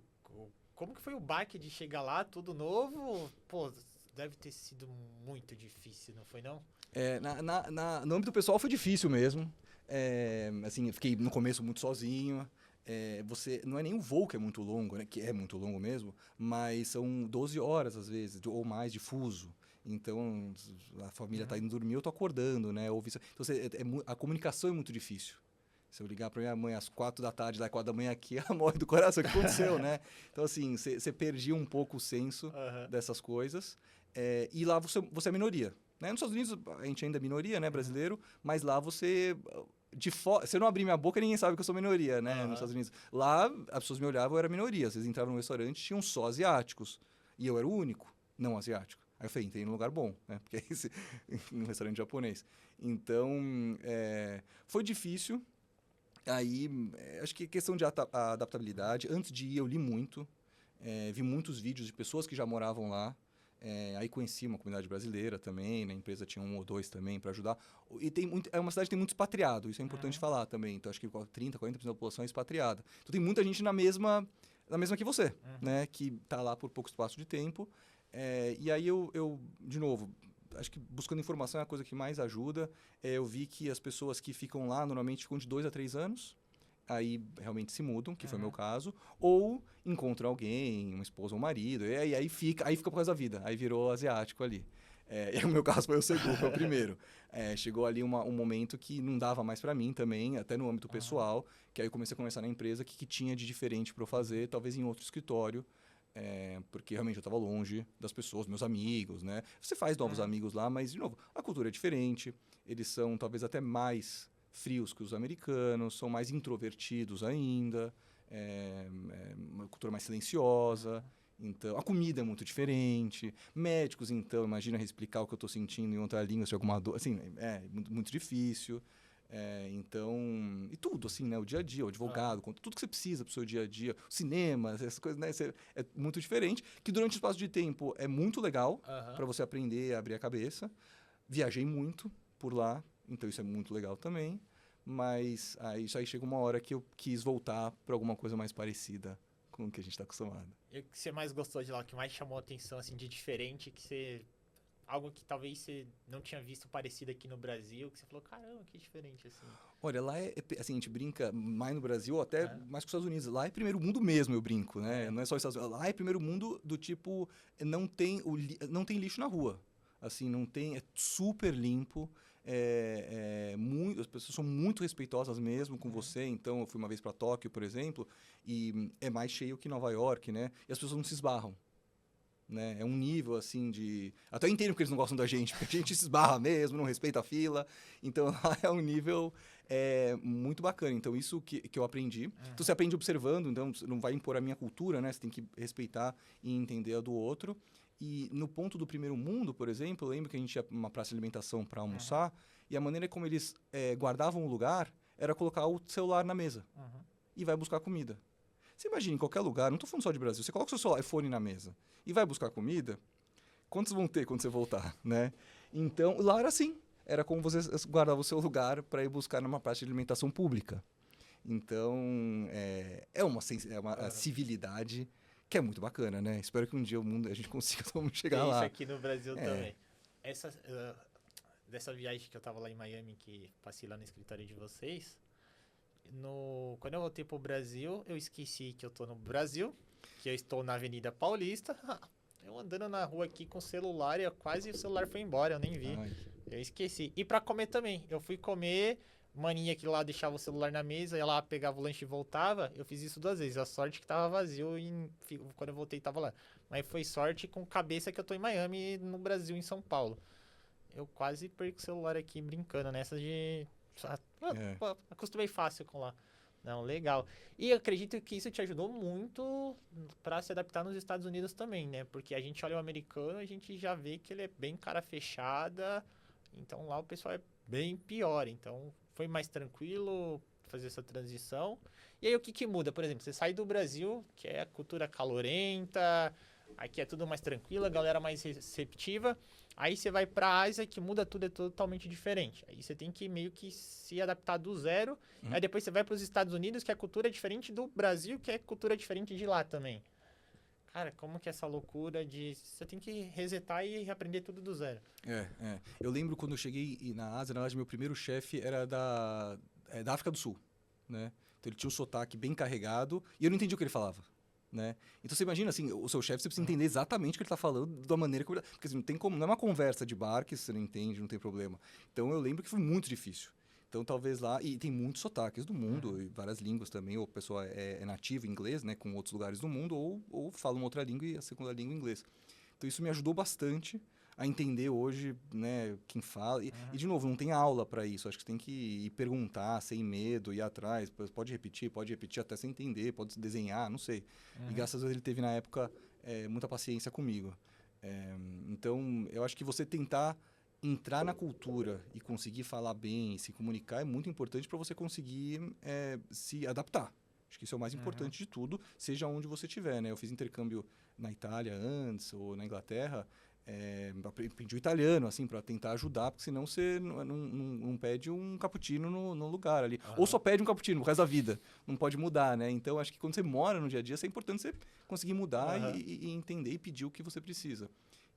Speaker 1: Como que foi o baque de chegar lá, tudo novo? Pô, deve ter sido muito difícil, não foi não?
Speaker 2: No âmbito pessoal foi difícil mesmo. Assim, eu fiquei no começo muito sozinho. Não é nem o voo que é muito longo, né? Que é muito longo mesmo, mas são 12 horas às vezes, ou mais de fuso. Então, a família está indo dormir, eu estou acordando, né? Então, a comunicação é muito difícil. Se eu ligar para minha mãe às 4 da tarde, lá 4 da manhã aqui, ela morre do coração. O que aconteceu, né? Então, assim, você perdia um pouco o senso dessas coisas. E lá você é minoria. Né? Nos Estados Unidos, a gente ainda é minoria, né? Brasileiro. Mas lá você... Se eu não abrir minha boca, ninguém sabe que eu sou minoria, né? Nos Estados Unidos. Lá, as pessoas me olhavam, eu era minoria. Vocês entravam no restaurante, tinham só asiáticos. E eu era o único não asiático. Aí eu falei, entrei num lugar bom, né? Porque num restaurante japonês. Então, foi difícil. Aí, acho que questão de adaptabilidade. Antes de ir, eu li muito. Vi muitos vídeos de pessoas que já moravam lá. Aí conheci uma comunidade brasileira também, na empresa tinha 1 ou 2 também para ajudar. E é uma cidade que tem muito expatriado, isso é importante falar também. Então, acho que 30%, 40% da população é expatriada. Então, tem muita gente na mesma que você, né? Que está lá por pouco espaço de tempo. E aí, de novo, acho que buscando informação é a coisa que mais ajuda. Eu vi que as pessoas que ficam lá, normalmente ficam de 2 a 3 anos. aí realmente se mudam, que foi o meu caso, ou encontram alguém, uma esposa ou um marido, e aí fica por causa da vida, aí virou asiático ali. E o meu caso foi o segundo, foi o primeiro. Chegou ali um momento que não dava mais para mim também, até no âmbito pessoal, que aí eu comecei a conversar na empresa que tinha de diferente para eu fazer, talvez em outro escritório, porque realmente eu estava longe das pessoas, meus amigos, né? Você faz novos amigos lá, mas, de novo, a cultura é diferente, eles são talvez até mais frios que os americanos, são mais introvertidos ainda, uma cultura mais silenciosa. Então, a comida é muito diferente. Médicos, então, imagina explicar o que eu estou sentindo em outra língua, se alguma dor. Assim, é muito, muito difícil. Então, e tudo, assim, né? O dia a dia, o advogado, tudo que você precisa para o seu dia a dia, cinema, essas coisas, né? É muito diferente. Que durante o espaço de tempo é muito legal para você aprender a abrir a cabeça. Viajei muito por lá, então isso é muito legal também. Mas isso aí chega uma hora que eu quis voltar para alguma coisa mais parecida com o que a gente está acostumado.
Speaker 1: E o que você mais gostou de lá, o que mais chamou a atenção, assim, de diferente, que você... Algo que talvez você não tinha visto parecido aqui no Brasil, que você falou, caramba, que diferente, assim.
Speaker 2: Olha, lá assim, a gente brinca mais no Brasil, ou até mais com os Estados Unidos. Lá é primeiro mundo mesmo, eu brinco, né? Não é só os Estados Unidos. Lá é primeiro mundo do tipo, não tem lixo na rua. Assim, não tem, é super limpo. As pessoas são muito respeitosas mesmo com você. Então, eu fui uma vez para Tóquio, por exemplo, e é mais cheio que Nova York, né? E as pessoas não se esbarram. Né? É um nível, assim, de... Até eu entendo porque eles não gostam da gente, porque a gente se esbarra mesmo, não respeita a fila. Então, lá é um nível muito bacana. Então, isso que eu aprendi. Então, você aprende observando, então, você não vai impor a minha cultura, né? Você tem que respeitar e entender a do outro. E no ponto do primeiro mundo, por exemplo, eu lembro que a gente ia para uma praça de alimentação para almoçar, e a maneira como eles guardavam o lugar era colocar o celular na mesa e vai buscar comida. Você imagina, em qualquer lugar, não estou falando só de Brasil, você coloca o seu iPhone na mesa e vai buscar comida, quantos vão ter quando você voltar, né? Então, lá era assim, era como você guardava o seu lugar para ir buscar numa praça de alimentação pública. Então, é uma civilidade que é muito bacana, né? Espero que um dia a gente consiga todo mundo chegar lá.
Speaker 1: Isso aqui no Brasil também. Dessa viagem que eu tava lá em Miami, que passei lá no escritório de vocês, quando eu voltei pro Brasil, eu esqueci que eu tô no Brasil, que eu estou na Avenida Paulista. Eu andando na rua aqui com o celular e quase o celular foi embora, eu nem vi.
Speaker 2: Ai.
Speaker 1: Eu esqueci. E pra comer também. Eu fui comer, maninha que lá deixava o celular na mesa, ia lá, pegava o lanche e voltava. Eu fiz isso 2 vezes. A sorte que tava vazio e quando eu voltei tava lá. Mas foi sorte com cabeça que eu tô em Miami, no Brasil, em São Paulo. Eu quase perco o celular aqui brincando nessa de... Acostumei fácil com lá. Não, legal. E eu acredito que isso te ajudou muito para se adaptar nos Estados Unidos também, né? Porque a gente olha o americano, a gente já vê que ele é bem cara fechada. Então lá o pessoal é bem pior. Então foi mais tranquilo fazer essa transição. E aí o que muda? Por exemplo, você sai do Brasil, que é a cultura calorenta, aqui é tudo mais tranquilo, a galera mais receptiva. Aí você vai pra Ásia, que muda tudo, é totalmente diferente. Aí você tem que meio que se adaptar do zero. Aí depois você vai pros Estados Unidos, que a cultura é diferente do Brasil, que é cultura diferente de lá também. Cara, como que é essa loucura de... Você tem que resetar e reaprender tudo do zero.
Speaker 2: Eu lembro quando eu cheguei na Ásia, na verdade, meu primeiro chefe era da África do Sul, né? Então ele tinha um sotaque bem carregado e eu não entendi o que ele falava. Né? Então você imagina assim, o seu chefe, você precisa entender exatamente o que ele está falando da maneira que... Porque assim, não tem como, não é uma conversa de bar que você não entende, não tem problema. Então eu lembro que foi muito difícil. Então talvez lá, e tem muitos sotaques do mundo, e várias línguas também, ou a pessoa é nativa em inglês, né, com outros lugares do mundo, ou fala uma outra língua e a segunda língua em inglês. Então isso me ajudou bastante a entender hoje, né, quem fala. E de novo, não tem aula para isso. Acho que você tem que ir perguntar, sem medo, ir atrás. Pode repetir até sem entender, pode desenhar, não sei. E graças a Deus ele teve, na época, muita paciência comigo. Então, eu acho que você tentar entrar na cultura e conseguir falar bem, se comunicar, é muito importante para você conseguir se adaptar. Acho que isso é o mais importante de tudo, seja onde você estiver, né? Eu fiz intercâmbio na Itália antes, ou na Inglaterra, aprendi o italiano, assim, para tentar ajudar, porque senão você não pede um cappuccino no lugar ali. Ou só pede um cappuccino o resto da vida. Não pode mudar, né? Então, acho que quando você mora no dia a dia, é importante você conseguir mudar e entender e pedir o que você precisa.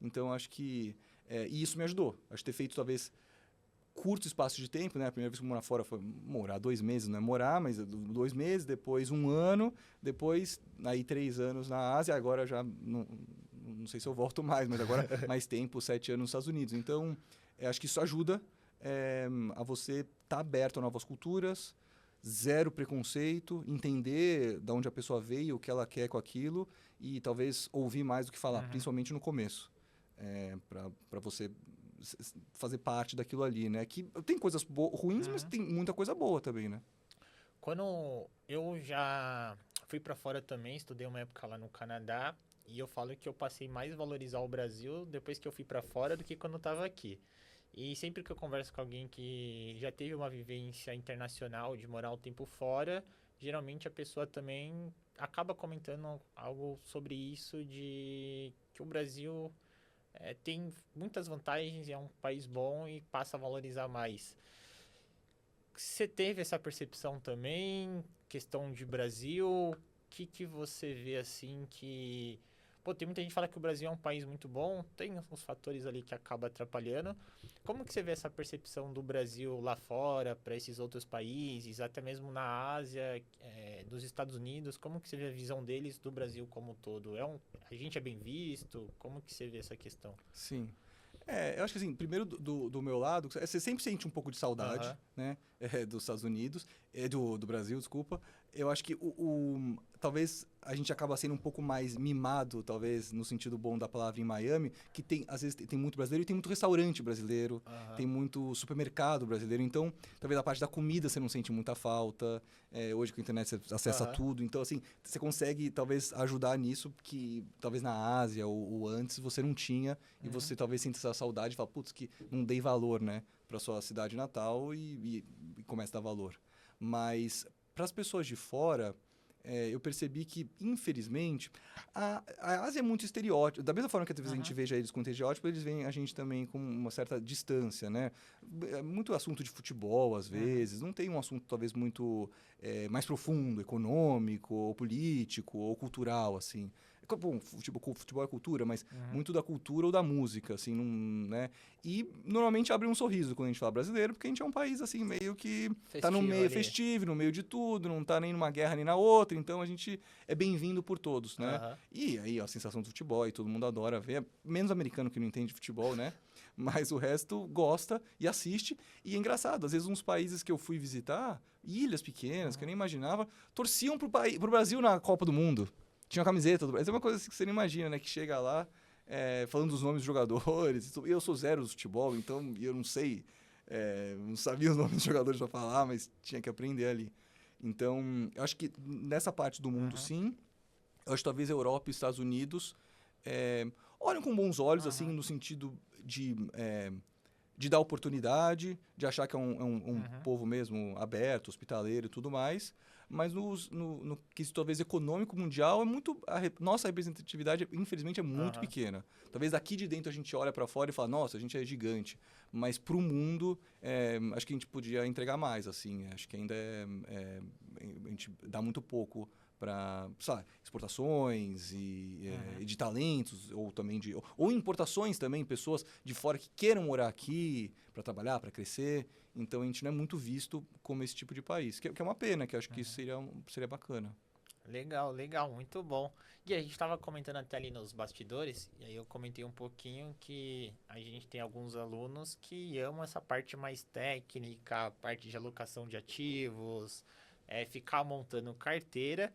Speaker 2: Então, acho que... e isso me ajudou. Acho que ter feito, talvez, curto espaço de tempo, né? A primeira vez que eu morar fora foi morar 2 meses, não é morar, mas 2 meses, depois 1 ano, depois aí 3 anos na Ásia, agora já não sei se eu volto mais, mas agora mais tempo, 7 anos nos Estados Unidos. Então, acho que isso ajuda a você estar aberto a novas culturas, zero preconceito, entender de onde a pessoa veio, o que ela quer com aquilo e talvez ouvir mais do que falar, principalmente no começo, para você fazer parte daquilo ali, né? Que tem coisas ruins, mas tem muita coisa boa também, né?
Speaker 1: Quando eu já fui pra fora também, estudei uma época lá no Canadá, e eu falo que eu passei mais a valorizar o Brasil depois que eu fui pra fora do que quando eu tava aqui. E sempre que eu converso com alguém que já teve uma vivência internacional de morar um tempo fora, geralmente a pessoa também acaba comentando algo sobre isso, de que o Brasil tem muitas vantagens, é um país bom e passa a valorizar mais. Você teve essa percepção também? Questão de Brasil? O que você vê assim que... Pô, tem muita gente que fala que o Brasil é um país muito bom, tem uns fatores ali que acabam atrapalhando. Como que você vê essa percepção do Brasil lá fora, para esses outros países, até mesmo na Ásia, dos Estados Unidos? Como que você vê a visão deles do Brasil como um todo? A gente é bem visto? Como que você vê essa questão?
Speaker 2: Sim. Eu acho que assim, primeiro do meu lado, você sempre sente um pouco de saudade,
Speaker 1: Aham.
Speaker 2: né? Dos Estados Unidos, do Brasil, desculpa. Eu acho que talvez a gente acaba sendo um pouco mais mimado, talvez, no sentido bom da palavra, em Miami, que às vezes tem muito brasileiro e tem muito restaurante brasileiro,
Speaker 1: Aham.
Speaker 2: tem muito supermercado brasileiro. Então, talvez a parte da comida você não sente muita falta. Hoje com a internet você acessa
Speaker 1: Aham.
Speaker 2: tudo. Então, assim, você consegue talvez ajudar nisso, que talvez na Ásia ou antes você não tinha. E você talvez sinta essa saudade e fala, putz, que não dei valor, né, para sua cidade natal e começa a dar valor. Mas para as pessoas de fora, eu percebi que, infelizmente, a Ásia é muito estereótipo. Da mesma forma que às vezes a gente veja eles com estereótipo, eles veem a gente também com uma certa distância, né? É muito assunto de futebol, às vezes. Não tem um assunto, talvez, muito mais profundo, econômico, ou político, ou cultural, assim. Bom, futebol é cultura, mas muito da cultura ou da música, assim, né? E normalmente abre um sorriso quando a gente fala brasileiro, porque a gente é um país, assim, meio que tá no
Speaker 1: Festivo
Speaker 2: meio
Speaker 1: ali.
Speaker 2: festivo, no meio de tudo, não tá nem numa guerra nem na outra, então a gente é bem-vindo por todos, né?
Speaker 1: Aham.
Speaker 2: E aí, ó, a sensação do futebol, e todo mundo adora ver, menos americano que não entende futebol, né? Mas o resto gosta e assiste, e é engraçado, às vezes uns países que eu fui visitar, ilhas pequenas, que eu nem imaginava, torciam pro Brasil na Copa do Mundo. Tinha uma camiseta do Brasil. É uma coisa assim que você não imagina, né? Que chega lá, falando dos nomes dos jogadores. Eu sou zero do futebol, então eu não sei, não sabia os nomes dos jogadores para falar, mas tinha que aprender ali. Então, eu acho que nessa parte do mundo, sim. Eu acho que talvez a Europa e os Estados Unidos olham com bons olhos, assim, no sentido de dar oportunidade, de achar que é um povo mesmo aberto, hospitaleiro e tudo mais. Mas no quesito, talvez, econômico mundial, nossa representatividade, infelizmente, é muito pequena. Talvez daqui de dentro a gente olha para fora e fala, nossa, a gente é gigante. Mas para o mundo, acho que a gente podia entregar mais, assim. Acho que ainda a gente dá muito pouco para exportações e de talentos, ou também ou importações também, pessoas de fora que queiram morar aqui para trabalhar, para crescer. Então a gente não é muito visto como esse tipo de país, que é uma pena, que eu acho que seria bacana.
Speaker 1: Legal, legal, muito bom. E a gente estava comentando até ali nos bastidores, e aí eu comentei um pouquinho que a gente tem alguns alunos que amam essa parte mais técnica, a parte de alocação de ativos, ficar montando carteira.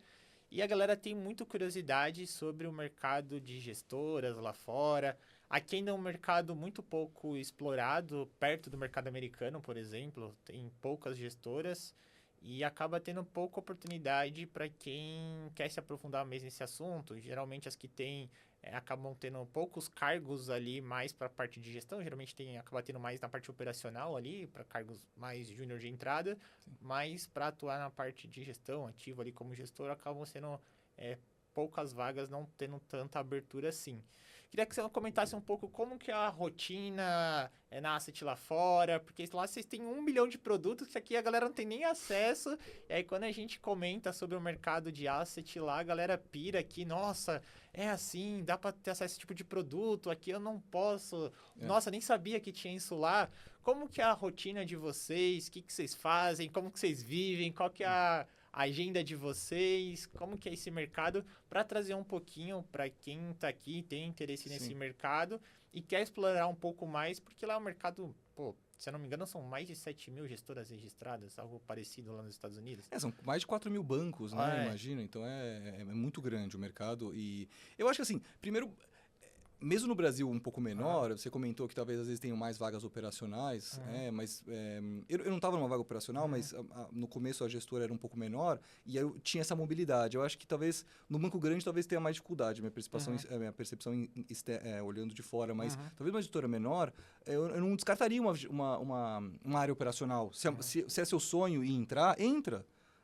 Speaker 1: E a galera tem muita curiosidade sobre o mercado de gestoras lá fora. Aqui ainda é um mercado muito pouco explorado, perto do mercado americano, por exemplo. Tem poucas gestoras e acaba tendo pouca oportunidade para quem quer se aprofundar mais nesse assunto. Geralmente as que têm acabam tendo poucos cargos ali mais para a parte de gestão. Geralmente acaba tendo mais na parte operacional ali, para cargos mais júnior de entrada, mas para atuar na parte de gestão, ativo ali como gestor, acabam sendo poucas vagas, não tendo tanta abertura assim. Queria que você comentasse um pouco como que é a rotina na Asset lá fora, porque lá vocês têm 1 milhão de produtos que aqui a galera não tem nem acesso. E aí quando a gente comenta sobre o mercado de Asset lá, a galera pira aqui, nossa, é assim, dá para ter acesso a esse tipo de produto, aqui eu não posso. Nossa, nem sabia que tinha isso lá. Como que é a rotina de vocês? O que que vocês fazem? Como que vocês vivem? Qual que é a agenda de vocês? Como que é esse mercado? Para trazer um pouquinho para quem está aqui, tem interesse nesse mercado e quer explorar um pouco mais, porque lá é um mercado, pô, se eu não me engano, são mais de 7 mil gestoras registradas, algo parecido lá nos Estados Unidos.
Speaker 2: São mais de 4 mil bancos, né? Imagina. Então é muito grande o mercado. E eu acho que assim, primeiro, mesmo no Brasil um pouco menor, você comentou que talvez às vezes tenham mais vagas operacionais, mas eu não estava numa vaga operacional, mas no começo a gestora era um pouco menor e eu tinha essa mobilidade. Eu acho que talvez no banco grande talvez tenha mais dificuldade, minha percepção olhando de fora, mas talvez uma gestora menor, eu não descartaria uma área operacional. Se é seu sonho e entra,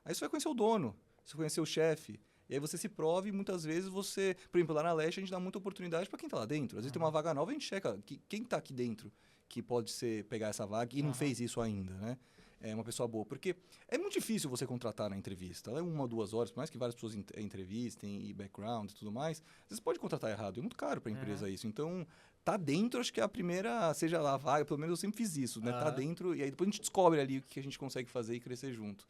Speaker 2: aí você vai conhecer o dono, você vai conhecer o chefe. E aí você se prova e muitas vezes você... Por exemplo, lá na Leste a gente dá muita oportunidade para quem está lá dentro. Às vezes tem uma vaga nova, a gente checa quem está aqui dentro que pode pegar essa vaga e não fez isso ainda, né? É uma pessoa boa. Porque é muito difícil você contratar na entrevista. Ela é 1 ou 2 horas, por mais que várias pessoas entrevistem e background e tudo mais. Às vezes pode contratar errado. É muito caro para a empresa isso. Então, tá dentro, acho que é a primeira, seja lá a vaga, pelo menos eu sempre fiz isso, né? Tá dentro e aí depois a gente descobre ali o que a gente consegue fazer e crescer junto.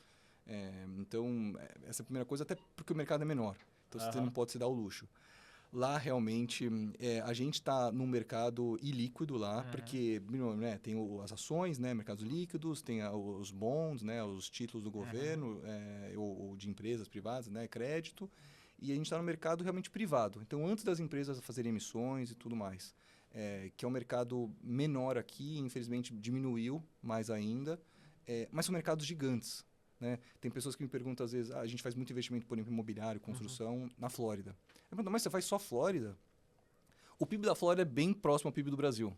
Speaker 2: Então, essa é a primeira coisa, até porque o mercado é menor. Então, você não pode se dar o luxo. Lá, realmente, a gente está num mercado ilíquido lá, porque né, tem as ações, né, mercados líquidos, tem os bonds, né, os títulos do governo ou de empresas privadas, né, crédito, e a gente está no mercado realmente privado. Então, antes das empresas fazerem emissões e tudo mais, que é um mercado menor aqui, infelizmente diminuiu mais ainda, mas são mercados gigantes. Né? Tem pessoas que me perguntam, às vezes, a gente faz muito investimento, por exemplo, imobiliário, construção, na Flórida. Eu pergunto, mas você faz só Flórida? O PIB da Flórida é bem próximo ao PIB do Brasil.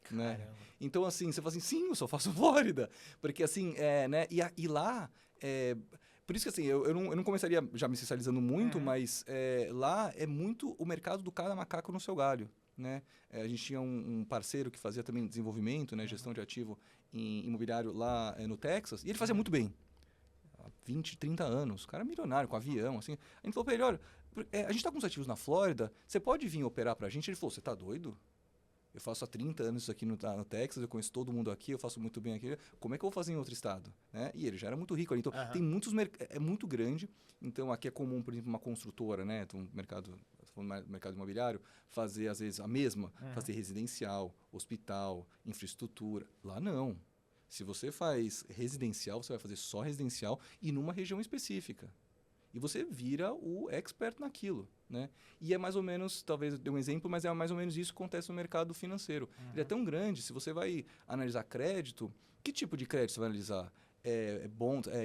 Speaker 2: Né? Então, assim, você fala assim, sim, eu só faço Flórida. Porque, assim, né? E lá... por isso que, assim, eu não começaria já me especializando muito, mas lá é muito o mercado do cada macaco no seu galho. Né? A gente tinha um parceiro que fazia também desenvolvimento, né? Gestão de ativo em imobiliário lá no Texas, e ele fazia muito bem. 20, 30 anos, o cara é milionário, com avião, assim. A gente falou pra ele, olha, a gente tá com os ativos na Flórida, você pode vir operar pra gente? Ele falou, você tá doido? Eu faço há 30 anos isso aqui no Texas, eu conheço todo mundo aqui, eu faço muito bem aqui, como é que eu vou fazer em outro estado? Né? E ele já era muito rico ali, então tem muitos é muito grande, então aqui é comum, por exemplo, uma construtora, né, um mercado imobiliário, fazer às vezes a mesma, fazer residencial, hospital, infraestrutura, lá não. Se você faz residencial, você vai fazer só residencial e numa região específica. E você vira o expert naquilo, né? E é mais ou menos, talvez eu dê um exemplo, mas é mais ou menos isso que acontece no mercado financeiro. Ele é tão grande, se você vai analisar crédito, que tipo de crédito você vai analisar?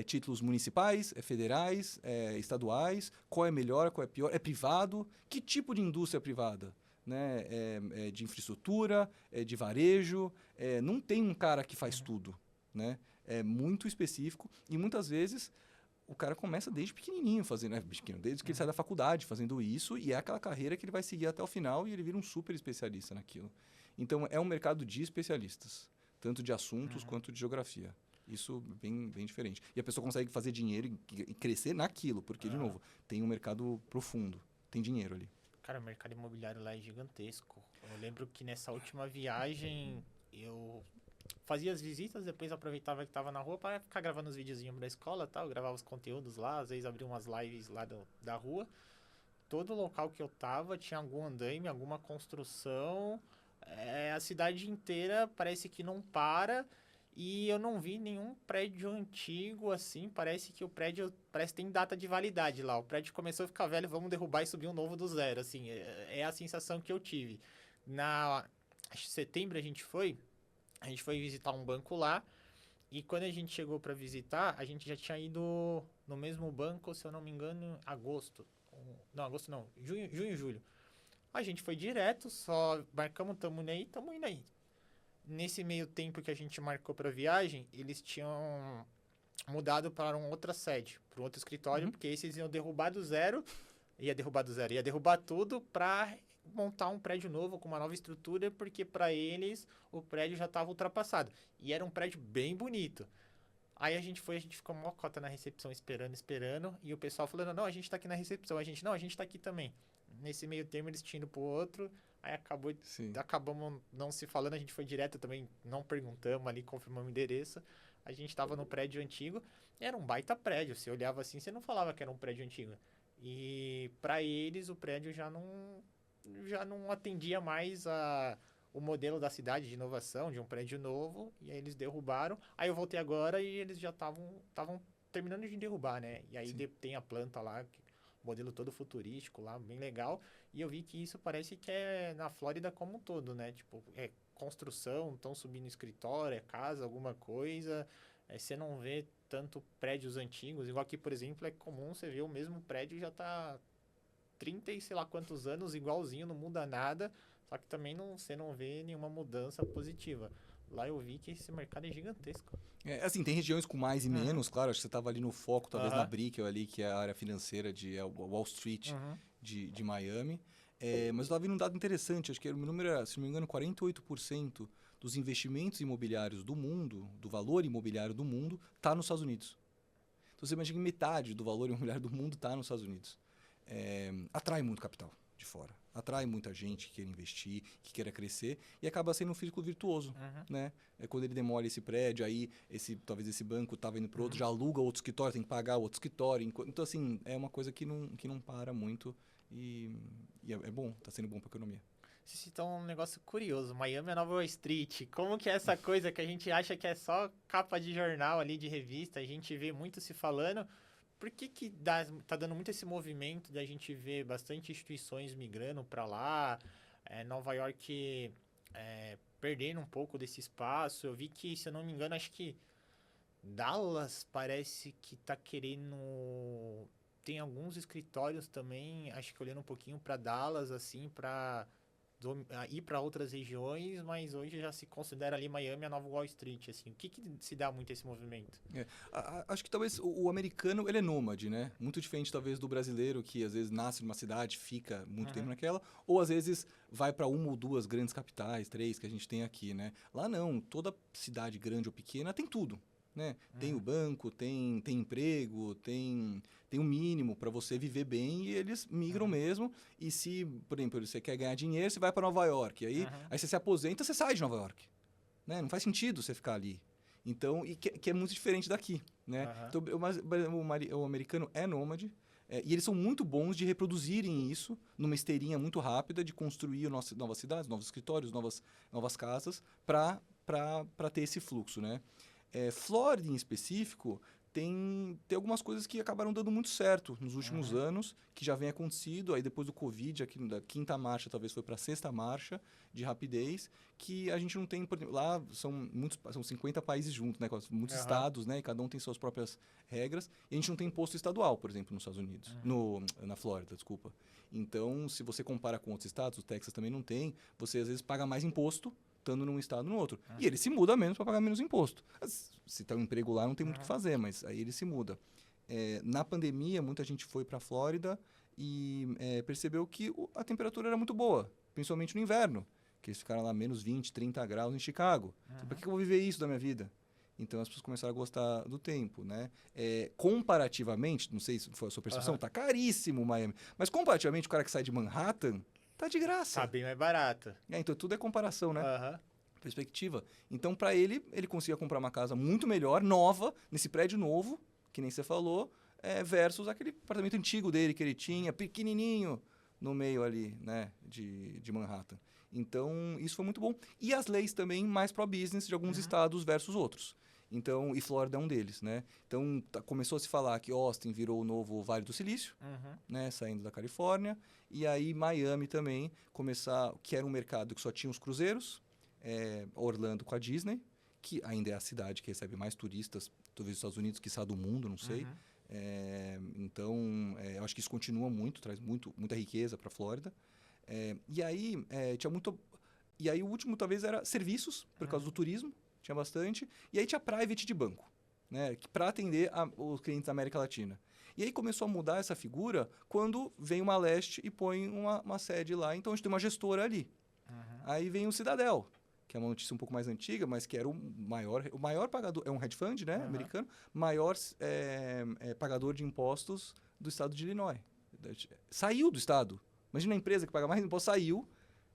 Speaker 2: Títulos municipais, federais, estaduais? Qual é melhor, qual é pior? É privado? Que tipo de indústria privada? Né? De infraestrutura, de varejo. Não tem um cara que faz tudo. Né? É muito específico e muitas vezes o cara começa desde pequenininho fazendo, desde que ele sai da faculdade fazendo isso e é aquela carreira que ele vai seguir até o final e ele vira um super especialista naquilo. Então, é um mercado de especialistas, tanto de assuntos quanto de geografia. Isso bem diferente. E a pessoa consegue fazer dinheiro e crescer naquilo, porque, de novo, tem um mercado profundo, tem dinheiro ali.
Speaker 1: Cara, o mercado imobiliário lá é gigantesco. Eu lembro que nessa última viagem eu fazia as visitas, depois aproveitava que estava na rua para ficar gravando os videozinhos da escola, tal, gravava os conteúdos lá, às vezes abria umas lives lá da rua. Todo local que eu tava tinha algum andaime, alguma construção. A cidade inteira parece que não para. E eu não vi nenhum prédio antigo assim, parece que o prédio que tem data de validade lá. O prédio começou a ficar velho, vamos derrubar e subir um novo do zero, assim, é a sensação que eu tive. Acho que setembro a gente foi visitar um banco lá, e quando a gente chegou para visitar, a gente já tinha ido no mesmo banco, se eu não me engano, agosto. Não, agosto não, junho e julho. A gente foi direto, só marcamos, tamo indo aí. Nesse meio tempo que a gente marcou para viagem, eles tinham mudado para uma outra sede, para um outro escritório, porque esses iam derrubar do zero, ia derrubar tudo para montar um prédio novo com uma nova estrutura, porque para eles o prédio já estava ultrapassado. E era um prédio bem bonito. Aí a gente ficou mó cota na recepção esperando, e o pessoal falando, não, a gente tá aqui na recepção, a gente tá aqui também. Nesse meio termo eles tinham ido pro outro, aí
Speaker 2: Sim.
Speaker 1: acabamos não se falando, a gente foi direto também, não perguntamos ali, confirmamos o endereço. A gente tava no prédio antigo, era um baita prédio, você olhava assim, você não falava que era um prédio antigo. E para eles o prédio já não atendia mais o modelo da cidade de inovação, de um prédio novo, e aí eles derrubaram. Aí eu voltei agora e eles já estavam terminando de derrubar, né? E aí tem a planta lá, modelo todo futurístico lá, bem legal. E eu vi que isso parece que é na Flórida como um todo, né? Tipo, é construção, estão subindo escritório, é casa, alguma coisa. Você não vê tanto prédios antigos, igual aqui, por exemplo, é comum você ver o mesmo prédio já tá 30 e sei lá quantos anos, igualzinho, não muda nada, só que também você não vê nenhuma mudança positiva. Lá eu vi que esse mercado é gigantesco.
Speaker 2: Assim, tem regiões com mais e menos, claro, acho que você estava ali no foco, talvez na
Speaker 1: Aham.
Speaker 2: Brickell ali, que é a área financeira de Wall Street
Speaker 1: Uhum.
Speaker 2: de Miami. Mas eu estava vendo um dado interessante, acho que o número era, se não me engano, 48% dos investimentos imobiliários do mundo, do valor imobiliário do mundo, está nos Estados Unidos. Então você imagina que metade do valor imobiliário do mundo está nos Estados Unidos. Atrai muito capital de fora. Atrai muita gente que quer investir, que queira crescer, e acaba sendo um círculo virtuoso,
Speaker 1: Uhum.
Speaker 2: né? Quando ele demole esse prédio, aí talvez esse banco estava indo para outro,
Speaker 1: Uhum.
Speaker 2: já aluga outro escritório, tem que pagar outro escritório. Então, assim, é uma coisa que não para muito e é bom, está sendo bom para a economia.
Speaker 1: Você citou um negócio curioso, Miami é Nova Wall Street. Como que é essa coisa que a gente acha que é só capa de jornal ali, de revista, a gente vê muito se falando. Por que tá dando muito esse movimento da gente ver bastante instituições migrando para lá, Nova York perdendo um pouco desse espaço? Eu vi que, se eu não me engano, acho que Dallas parece que tá querendo. Tem alguns escritórios também, acho que olhando um pouquinho para Dallas, assim, para ir para outras regiões, mas hoje já se considera ali Miami a nova Wall Street, assim. O que se dá muito esse movimento?
Speaker 2: Acho que talvez o americano, ele é nômade, né? Muito diferente, talvez, do brasileiro, que às vezes nasce numa cidade, fica muito tempo
Speaker 1: Uhum.
Speaker 2: naquela, ou às vezes vai para uma ou duas grandes capitais, três, que a gente tem aqui, né? Lá não, toda cidade grande ou pequena tem tudo, né? Tem o
Speaker 1: Uhum.
Speaker 2: banco, tem emprego, tem um mínimo para você viver bem e eles migram
Speaker 1: Uhum.
Speaker 2: mesmo. E se, por exemplo, você quer ganhar dinheiro, você vai para Nova York.
Speaker 1: Uhum.
Speaker 2: Aí você se aposenta, você sai de Nova York, né? Não faz sentido você ficar ali. Então, que é muito diferente daqui, né?
Speaker 1: Uhum.
Speaker 2: Então, o americano é nômade, e eles são muito bons de reproduzirem isso numa esteirinha muito rápida, de construir novas cidades, novos escritórios, novas casas, para ter esse fluxo, né? Flórida, em específico, tem algumas coisas que acabaram dando muito certo nos últimos
Speaker 1: Uhum.
Speaker 2: anos, que já vem acontecido. Aí depois do Covid, aqui da quinta marcha, talvez foi para a sexta marcha de rapidez, que a gente não tem, por exemplo, lá são 50 países juntos, né, com muitos
Speaker 1: Uhum.
Speaker 2: estados, né, e cada um tem suas próprias regras, e a gente não tem imposto estadual, por exemplo, nos Estados Unidos,
Speaker 1: Uhum.
Speaker 2: na Flórida, desculpa. Então, se você compara com outros estados, o Texas também não tem, você às vezes paga mais imposto estando num estado no outro. E ele se muda menos para pagar menos imposto. Se está um emprego lá, não tem muito o que
Speaker 1: Uhum.
Speaker 2: fazer, mas aí ele se muda. Na pandemia, muita gente foi para a Flórida e percebeu que a temperatura era muito boa, principalmente no inverno, que eles ficaram lá menos 20, 30 graus em Chicago. Então, para
Speaker 1: Uhum.
Speaker 2: que eu vou viver isso da minha vida? Então as pessoas começaram a gostar do tempo, né? Comparativamente, não sei se foi a sua percepção,
Speaker 1: Uhum.
Speaker 2: tá caríssimo Miami, mas comparativamente o cara que sai de Manhattan tá de
Speaker 1: Tá
Speaker 2: graça.
Speaker 1: bem mais barato.
Speaker 2: Então tudo é comparação, né?
Speaker 1: Aham.
Speaker 2: Perspectiva. Então, para ele conseguia comprar uma casa muito melhor, nova, nesse prédio novo, que nem você falou, versus aquele apartamento antigo dele que ele tinha, pequenininho, no meio ali, né, de Manhattan. Então, isso foi muito bom. E as leis também mais pro-business de alguns
Speaker 1: Uhum.
Speaker 2: estados versus outros. Então, e Flórida é um deles, né? Então, começou a se falar que Austin virou o novo Vale do Silício,
Speaker 1: Uhum.
Speaker 2: né, saindo da Califórnia, e aí Miami também que era um mercado que só tinha os cruzeiros, Orlando com a Disney, que ainda é a cidade que recebe mais turistas, talvez dos Estados Unidos, que do mundo, não sei.
Speaker 1: Uhum.
Speaker 2: Então, eu acho que isso continua muito, traz muita riqueza para a Flórida. E aí, tinha muito... E aí, o último, talvez, era serviços, por causa do turismo, tinha bastante. E aí, tinha private de banco, né, para atender os clientes da América Latina. E aí começou a mudar essa figura quando vem uma Leste e põe uma sede lá. Então a gente tem uma gestora ali. Aí vem o Citadel, que é uma notícia um pouco mais antiga, mas que era o maior pagador, é um hedge fund, né, americano, maior pagador de impostos do estado de Illinois. Saiu do estado. Imagina a empresa que paga mais imposto, saiu,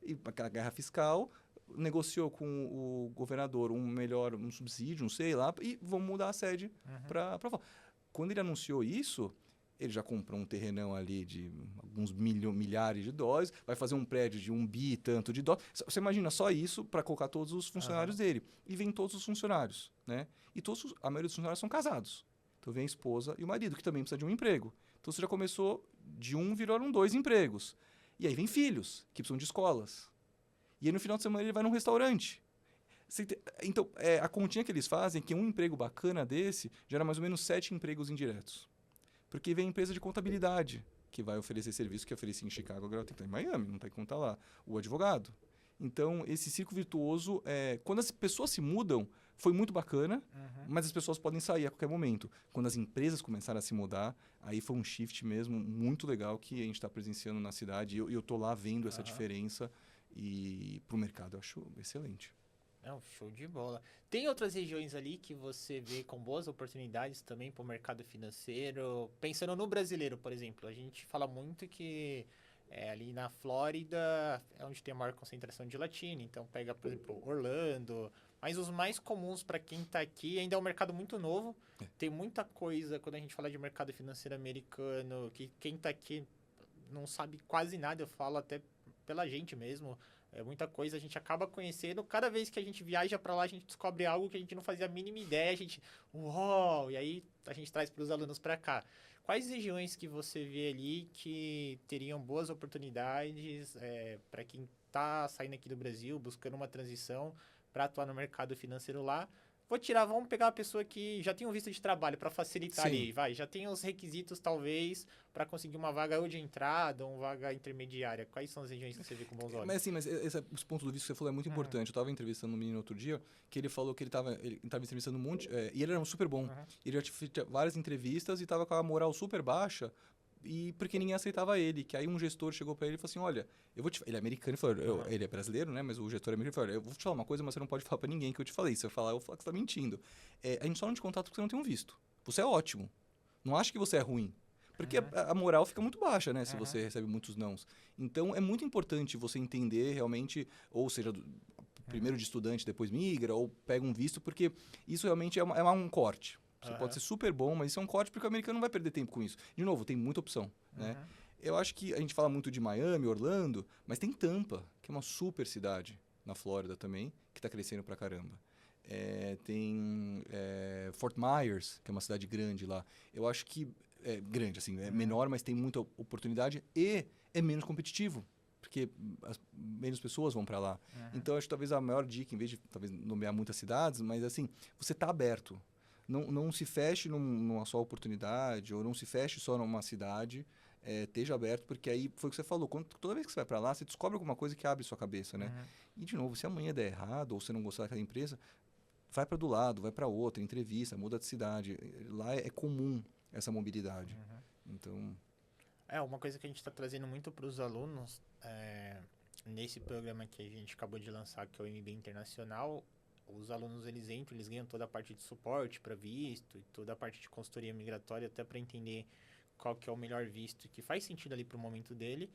Speaker 2: e aquela guerra fiscal, negociou com o governador um subsídio, não sei lá, e vamos mudar a sede para fora. Quando ele anunciou isso, ele já comprou um terrenão ali de alguns milhares de dólares, vai fazer um prédio de 1 bi e tanto de dólares. Você imagina só isso para colocar todos os funcionários dele. E vem todos os funcionários, né? E a maioria dos funcionários são casados. Então vem a esposa e o marido, que também precisa de um emprego. Então você já começou de viraram 2 empregos. E aí vem filhos, que precisam de escolas. E aí no final de semana ele vai num restaurante. Então, a continha que eles fazem é que um emprego bacana desse gera mais ou menos 7 empregos indiretos. Porque vem a empresa de contabilidade, que vai oferecer serviço que oferecia em Chicago, agora tem que estar em Miami, não tem que contar lá. O advogado. Então, esse círculo virtuoso, quando as pessoas se mudam, foi muito bacana, mas as pessoas podem sair a qualquer momento. Quando as empresas começaram a se mudar, aí foi um shift mesmo muito legal que a gente está presenciando na cidade. E eu estou lá vendo essa diferença e para o mercado eu acho excelente.
Speaker 1: Não, show de bola. Tem outras regiões ali que você vê com boas oportunidades também para o mercado financeiro? Pensando no brasileiro, por exemplo, a gente fala muito que ali na Flórida é onde tem a maior concentração de latino, então pega, por exemplo, Orlando, mas os mais comuns para quem está aqui ainda é um mercado muito novo. Tem muita coisa quando a gente fala de mercado financeiro americano que quem está aqui não sabe quase nada, eu falo até pela gente mesmo. Muita coisa a gente acaba conhecendo. Cada vez que a gente viaja para lá, a gente descobre algo que a gente não fazia a mínima ideia. A gente, uau! E aí a gente traz para os alunos para cá. Quais regiões que você vê ali que teriam boas oportunidades para quem está saindo aqui do Brasil, buscando uma transição para atuar no mercado financeiro lá? Vamos pegar uma pessoa que já tem um visto de trabalho para facilitar ali, já tem os requisitos talvez para conseguir uma vaga ou de entrada ou uma vaga intermediária. Quais são as regiões que você vê com bons olhos?
Speaker 2: Mas esse ponto do visto que você falou é muito importante. Eu estava entrevistando um menino outro dia que ele falou que ele estava entrevistando um monte, e ele era um super bom. Ele já tinha várias entrevistas e estava com a moral super baixa. E porque ninguém aceitava ele, que aí um gestor chegou para ele e falou assim, olha, ele é americano, ele falou, ele é brasileiro, né, mas o gestor é americano, falou, eu vou te falar uma coisa, mas você não pode falar para ninguém que eu te falei, se eu falar, eu vou falar que você tá mentindo. A gente só não te contrata porque você não tem um visto. Você é ótimo. Não acha que você é ruim. Porque a moral fica muito baixa, né, se você recebe muitos nãos. Então, é muito importante você entender realmente, ou seja, primeiro de estudante, depois migra, ou pega um visto, porque isso realmente é um corte. Você pode ser super bom, mas isso é um corte porque o americano não vai perder tempo com isso. De novo, tem muita opção, né? Eu acho que a gente fala muito de Miami, Orlando, mas tem Tampa, que é uma super cidade na Flórida também, que está crescendo pra caramba. Tem Fort Myers, que é uma cidade grande lá. Eu acho que é grande, assim, é menor, mas tem muita oportunidade e é menos competitivo. Porque menos pessoas vão para lá. Então, acho que talvez a maior dica, em vez de talvez nomear muitas cidades, mas assim, você está aberto. Não se feche numa só oportunidade, ou não se feche só numa cidade, esteja aberto, porque aí foi o que você falou, toda vez que você vai para lá, você descobre alguma coisa que abre sua cabeça, né? E, de novo, se amanhã der errado, ou você não gostar daquela empresa, vai para do lado, vai para outra, entrevista, muda de cidade. Lá é comum essa mobilidade. Então...
Speaker 1: uma coisa que a gente está trazendo muito para os alunos, nesse programa que a gente acabou de lançar, que é o MBA Internacional, os alunos eles ganham toda a parte de suporte para visto, e toda a parte de consultoria migratória, até para entender qual que é o melhor visto que faz sentido ali para o momento dele.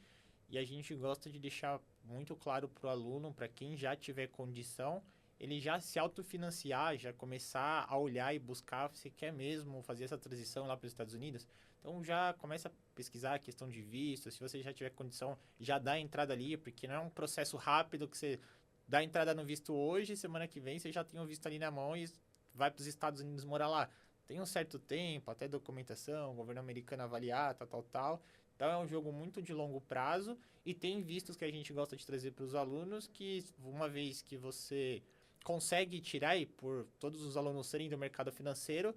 Speaker 1: E a gente gosta de deixar muito claro para o aluno, para quem já tiver condição, ele já se autofinanciar, já começar a olhar e buscar se quer mesmo fazer essa transição lá para os Estados Unidos. Então já começa a pesquisar a questão de visto, se você já tiver condição, já dá a entrada ali, porque não é um processo rápido que você dá a entrada no visto hoje, semana que vem você já tem o visto ali na mão e vai para os Estados Unidos morar lá. Tem um certo tempo, até documentação, o governo americano avaliar, tal. Então é um jogo muito de longo prazo e tem vistos que a gente gosta de trazer para os alunos que uma vez que você consegue tirar e por todos os alunos serem do mercado financeiro,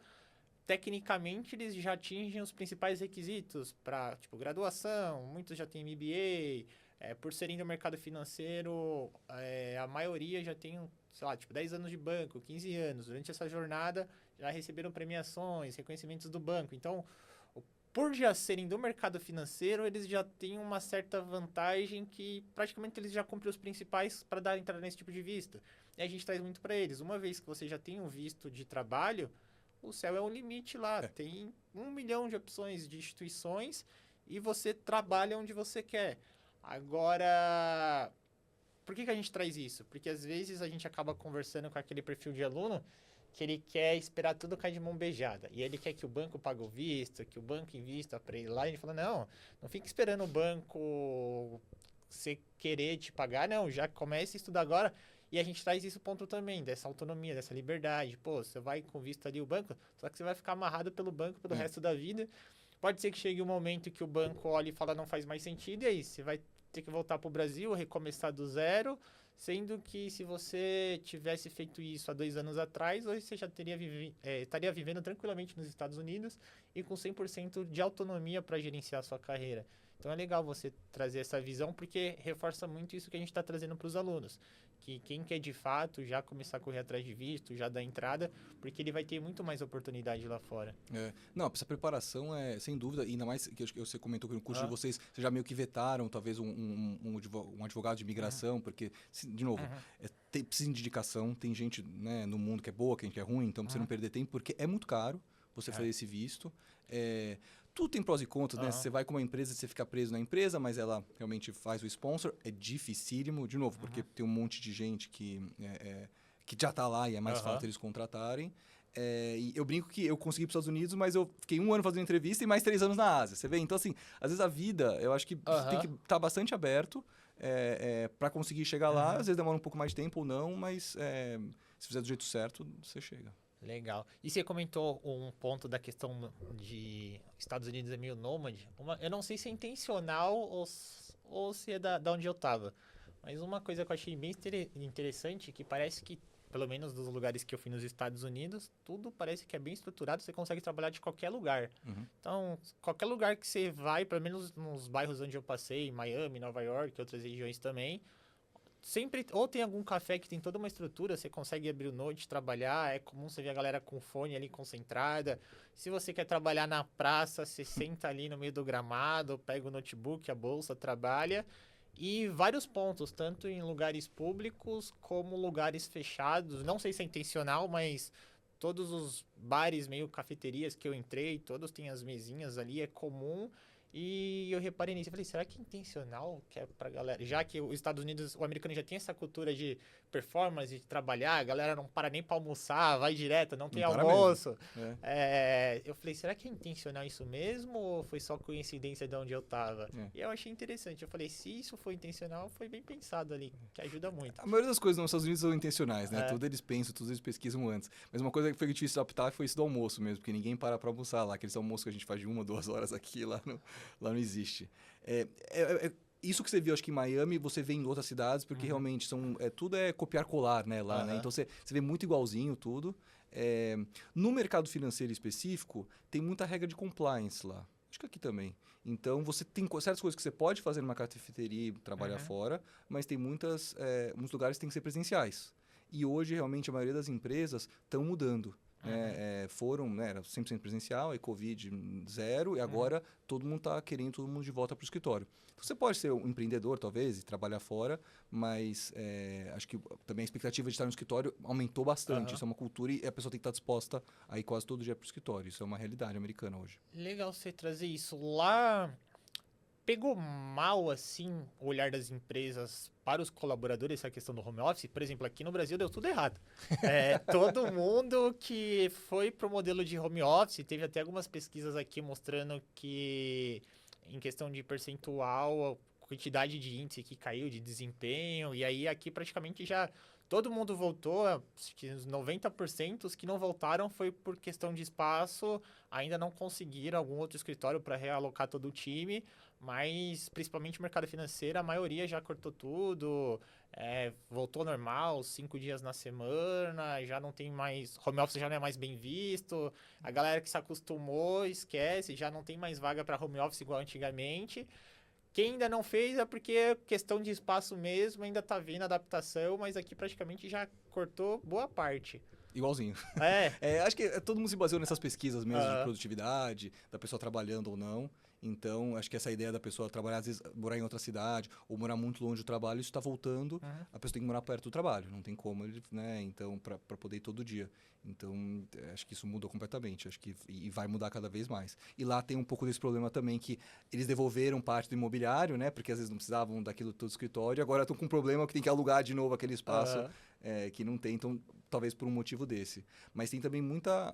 Speaker 1: tecnicamente eles já atingem os principais requisitos para, tipo, graduação, muitos já têm MBA, por serem do mercado financeiro, a maioria já tem, sei lá, tipo, 10 anos de banco, 15 anos. Durante essa jornada já receberam premiações, reconhecimentos do banco. Então, por já serem do mercado financeiro, eles já têm uma certa vantagem que praticamente eles já cumprem os principais para dar entrada nesse tipo de visto. E a gente traz muito para eles. Uma vez que você já tem um visto de trabalho, o céu é um limite lá. Tem 1 milhão de opções de instituições e você trabalha onde você quer. Agora, por que a gente traz isso? Porque às vezes a gente acaba conversando com aquele perfil de aluno que ele quer esperar tudo cair de mão beijada. E ele quer que o banco pague o visto, que o banco invista para ele lá. E ele fala, não fica esperando o banco você querer te pagar, não. Já comece a estudar agora. E a gente traz esse ponto também, dessa autonomia, dessa liberdade. Pô, você vai com visto ali o banco, só que você vai ficar amarrado pelo banco pelo resto da vida. Pode ser que chegue um momento que o banco olhe e fala, não faz mais sentido, e aí você vai ter que voltar para o Brasil, recomeçar do zero, sendo que se você tivesse feito isso há 2 anos atrás, hoje você já estaria vivendo tranquilamente nos Estados Unidos e com 100% de autonomia para gerenciar a sua carreira. Então é legal você trazer essa visão, porque reforça muito isso que a gente está trazendo para os alunos. Que quem quer de fato já começar a correr atrás de visto, já dar entrada, porque ele vai ter muito mais oportunidade lá fora.
Speaker 2: Não, essa preparação é sem dúvida, ainda mais que você comentou que no curso de vocês, vocês já meio que vetaram talvez um advogado de imigração, porque, de novo, precisa de indicação, tem gente, né, no mundo que é boa, que é ruim, então precisa não perder tempo, porque é muito caro você fazer esse visto. Tudo tem prós e contras, né? Você vai com uma empresa e você fica preso na empresa, mas ela realmente faz o sponsor. É dificílimo, de novo, porque tem um monte de gente que já está lá e é mais fácil eles contratarem. E eu brinco que eu consegui ir para os Estados Unidos, mas eu fiquei 1 ano fazendo entrevista e mais 3 anos na Ásia. Você vê? Então, assim, às vezes a vida, eu acho que tem que estar bastante aberto para conseguir chegar lá. Às vezes demora um pouco mais de tempo ou não, mas se fizer do jeito certo, você chega.
Speaker 1: Legal. E você comentou um ponto da questão de Estados Unidos é meio nômade. Eu não sei se é intencional ou se é da onde eu tava. Mas uma coisa que eu achei bem interessante, que parece que, pelo menos dos lugares que eu fui nos Estados Unidos, tudo parece que é bem estruturado, você consegue trabalhar de qualquer lugar. Então, qualquer lugar que você vai, pelo menos nos bairros onde eu passei, Miami, Nova York, outras regiões também, sempre, ou tem algum café que tem toda uma estrutura, você consegue abrir o noite, trabalhar, é comum você ver a galera com fone ali concentrada. Se você quer trabalhar na praça, você senta ali no meio do gramado, pega o notebook, a bolsa, trabalha. E vários pontos, tanto em lugares públicos como lugares fechados. Não sei se é intencional, mas todos os bares, meio cafeterias que eu entrei, todos têm as mesinhas ali, é comum. E eu reparei nisso, eu falei, será que é intencional que é pra galera? Já que os Estados Unidos, o americano já tem essa cultura de performance, de trabalhar, a galera não para nem pra almoçar, vai direto, não tem almoço. Eu falei, será que é intencional isso mesmo ou foi só coincidência de onde eu tava? E eu achei interessante, eu falei, se isso foi intencional, foi bem pensado ali, que ajuda muito.
Speaker 2: A maioria das coisas nos Estados Unidos são intencionais, né? Tudo eles pensam, tudo eles pesquisam antes. Mas uma coisa que foi difícil adaptar foi isso do almoço mesmo, porque ninguém para pra almoçar lá. Aquele almoço que a gente faz de 1 ou 2 horas aqui, lá não existe. Isso que você viu, acho que em Miami, você vê em outras cidades, porque realmente tudo é copiar-colar, né, lá, né? Então você vê muito igualzinho tudo. No mercado financeiro específico, tem muita regra de compliance lá. Acho que aqui também. Então, você tem certas coisas que você pode fazer numa cafeteria e trabalhar fora, mas tem muitos lugares que tem que ser presenciais. E hoje, realmente, a maioria das empresas estão mudando. Foram, era 100% presencial, aí Covid 0, e agora todo mundo está querendo todo mundo de volta para o escritório. Então, você pode ser um empreendedor, talvez, e trabalhar fora, mas acho que também a expectativa de estar no escritório aumentou bastante. Isso é uma cultura e a pessoa tem que estar disposta a ir quase todo dia para o escritório. Isso é uma realidade americana hoje.
Speaker 1: Legal você trazer isso. Lá pegou mal, assim, o olhar das empresas para os colaboradores, essa questão do home office? Por exemplo, aqui no Brasil deu tudo errado. Todo mundo que foi pro modelo de home office, teve até algumas pesquisas aqui mostrando que, em questão de percentual, a quantidade de índice que caiu, de desempenho, e aí aqui praticamente já todo mundo voltou, uns 90%, os que não voltaram foi por questão de espaço, ainda não conseguiram algum outro escritório para realocar todo o time, mas principalmente o mercado financeiro, a maioria já cortou tudo, voltou normal, 5 dias na semana, já não tem mais, home office já não é mais bem visto, a galera que se acostumou esquece, já não tem mais vaga para home office igual antigamente. Quem ainda não fez é porque é questão de espaço mesmo, ainda tá vindo a adaptação, mas aqui praticamente já cortou boa parte.
Speaker 2: Igualzinho.
Speaker 1: É?
Speaker 2: Acho que todo mundo se baseou nessas pesquisas mesmo de
Speaker 1: Aham.
Speaker 2: produtividade, da pessoa trabalhando ou não. Então, acho que essa ideia da pessoa trabalhar, às vezes, morar em outra cidade ou morar muito longe do trabalho, isso está voltando.
Speaker 1: Uhum.
Speaker 2: A pessoa tem que morar perto do trabalho, não tem como, né? Então, para poder ir todo dia. Então, acho que isso mudou completamente. Acho que e vai mudar cada vez mais. E lá tem um pouco desse problema também que eles devolveram parte do imobiliário, né? Porque às vezes não precisavam daquilo todo escritório. Agora estão com um problema que tem que alugar de novo aquele espaço
Speaker 1: Aham.
Speaker 2: que não tem. Então, talvez por um motivo desse. Mas tem também muita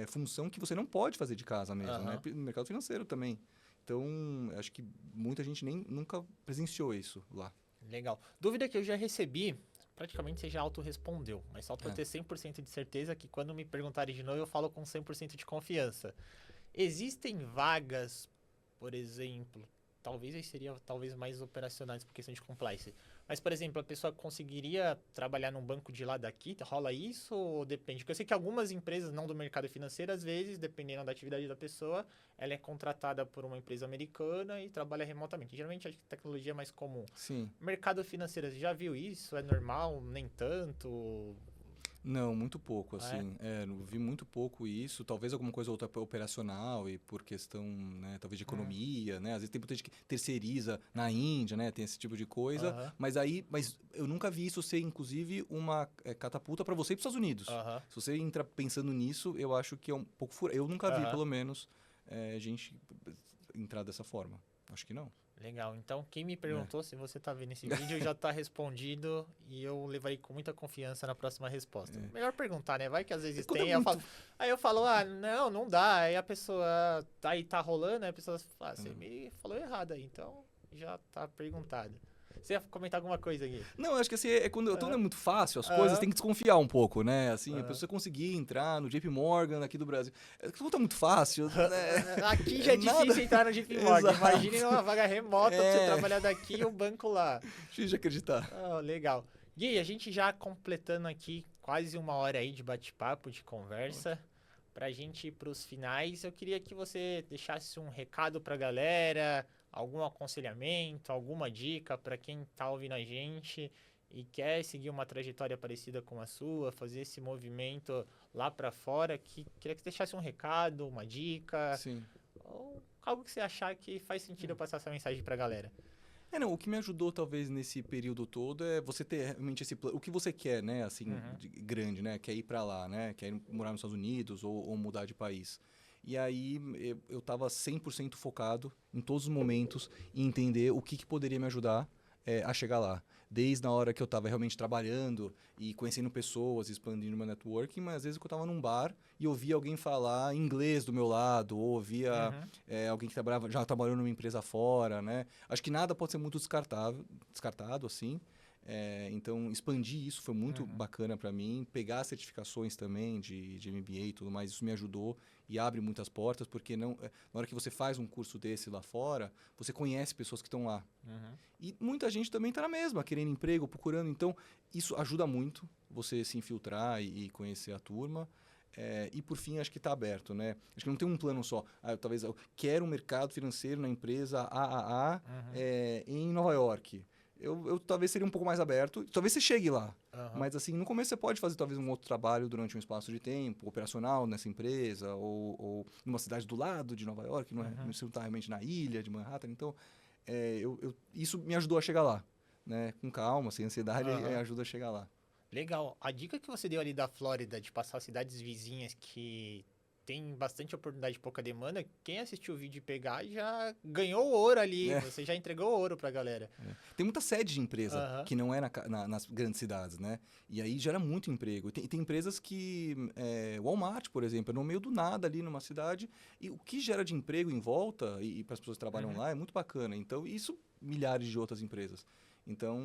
Speaker 2: função que você não pode fazer de casa mesmo, né?
Speaker 1: Aham.
Speaker 2: No mercado financeiro também. Então, acho que muita gente nem nunca presenciou isso lá.
Speaker 1: Legal. Dúvida que eu já recebi, praticamente você já autorrespondeu, mas só para eu
Speaker 2: É.
Speaker 1: ter 100% de certeza que quando me perguntarem de novo eu falo com 100% de confiança. Existem vagas, por exemplo, talvez aí seria talvez mais operacionais por questão de compliance, mas por exemplo, a pessoa conseguiria trabalhar num banco de lá daqui? Rola isso ou depende? Porque eu sei que algumas empresas não do mercado financeiro, às vezes, dependendo da atividade da pessoa, ela é contratada por uma empresa americana e trabalha remotamente. Geralmente a tecnologia é mais comum.
Speaker 2: Sim.
Speaker 1: Mercado financeiro, você já viu isso? É normal? Nem tanto?
Speaker 2: Não, muito pouco,
Speaker 1: É?
Speaker 2: assim. Eu vi muito pouco isso. Talvez alguma coisa outra operacional e por questão, né, talvez de
Speaker 1: Hum.
Speaker 2: economia, né? Às vezes tem muita gente que terceiriza na Índia, né? Tem esse tipo de coisa.
Speaker 1: Aham.
Speaker 2: Mas eu nunca vi isso ser, inclusive, uma catapulta para você ir para os Estados Unidos.
Speaker 1: Aham.
Speaker 2: Se você entra pensando nisso, eu acho que é um pouco fura. Eu nunca vi,
Speaker 1: Aham.
Speaker 2: pelo menos, gente entrar dessa forma. Acho que não.
Speaker 1: Legal. Então, quem me
Speaker 2: É.
Speaker 1: perguntou se você tá vendo esse vídeo já tá respondido e eu levarei com muita confiança na próxima resposta. Melhor perguntar, né? Vai que às vezes
Speaker 2: Quando é
Speaker 1: tem.
Speaker 2: muito.
Speaker 1: Aí eu falo, não, não dá. Aí a pessoa tá rolando, aí a pessoa fala, você me falou errado aí, então já tá perguntado. Você ia comentar alguma coisa aqui?
Speaker 2: Não, acho que assim, quando é
Speaker 1: Aham.
Speaker 2: muito fácil as coisas,
Speaker 1: Aham.
Speaker 2: tem que desconfiar um pouco, né? Assim, a
Speaker 1: Aham.
Speaker 2: pessoa conseguir entrar no JP Morgan aqui do Brasil. Tudo tá muito fácil, né?
Speaker 1: Aqui já é
Speaker 2: Nada.
Speaker 1: difícil entrar no JP Morgan.
Speaker 2: Exato.
Speaker 1: Imagine numa vaga remota pra você
Speaker 2: É,
Speaker 1: trabalhar daqui e o banco lá.
Speaker 2: difícil de acreditar.
Speaker 1: Oh, legal. Gui, a gente já completando aqui quase uma hora aí de bate-papo, de conversa. Pra gente ir pros finais, eu queria que você deixasse um recado pra galera, algum aconselhamento, alguma dica pra quem tá ouvindo a gente e quer seguir uma trajetória parecida com a sua, fazer esse movimento lá pra fora, queria que você deixasse um recado, uma dica,
Speaker 2: Sim.
Speaker 1: ou algo que você achar que faz sentido eu passar essa mensagem pra galera.
Speaker 2: Não, o que me ajudou talvez nesse período todo é você ter realmente esse plano, o que você quer, né, assim,
Speaker 1: Uhum,
Speaker 2: grande, né, quer ir para lá, né, quer ir morar nos Estados Unidos ou mudar de país. E aí eu tava 100% focado em todos os momentos em entender o que poderia me ajudar a chegar lá. Desde a hora que eu estava realmente trabalhando e conhecendo pessoas, expandindo meu networking, mas às vezes eu estava num bar e ouvia alguém falar inglês do meu lado, ou ouvia
Speaker 1: uhum,
Speaker 2: alguém que já trabalhou numa empresa fora, né? Acho que nada pode ser muito descartado assim. Então, expandir isso foi muito
Speaker 1: uhum,
Speaker 2: bacana para mim. Pegar certificações também de MBA e tudo mais, isso me ajudou e abre muitas portas, porque na hora que você faz um curso desse lá fora, você conhece pessoas que estão lá.
Speaker 1: uhum.
Speaker 2: E muita gente também está na mesma, querendo emprego, procurando. Então, isso ajuda muito você se infiltrar e conhecer a turma. E por fim, acho que está aberto, né? Acho que não tem um plano só. Talvez eu quero um mercado financeiro na empresa AAA
Speaker 1: Uhum.
Speaker 2: em Nova York. Eu talvez seria um pouco mais aberto. Talvez você chegue lá.
Speaker 1: Aham.
Speaker 2: Mas assim, no começo você pode fazer talvez um outro trabalho durante um espaço de tempo, operacional nessa empresa, ou numa cidade do lado de Nova York, não
Speaker 1: Uhum.
Speaker 2: está realmente na ilha de Manhattan. Então, isso me ajudou a chegar lá. Né? Com calma, sem ansiedade,
Speaker 1: Aham.
Speaker 2: ajuda a chegar lá.
Speaker 1: Legal. A dica que você deu ali da Flórida, de passar cidades vizinhas que tem bastante oportunidade e pouca demanda, quem assistiu o vídeo e pegar já ganhou ouro ali.
Speaker 2: É.
Speaker 1: Você já entregou ouro pra galera.
Speaker 2: Tem muita sede de empresa
Speaker 1: Aham.
Speaker 2: que não é nas grandes cidades, né? E aí gera muito emprego. Tem empresas que... Walmart, por exemplo, é no meio do nada ali numa cidade. E o que gera de emprego em volta e para as pessoas que trabalham
Speaker 1: Uhum.
Speaker 2: lá é muito bacana. Então, isso milhares de outras empresas. Então,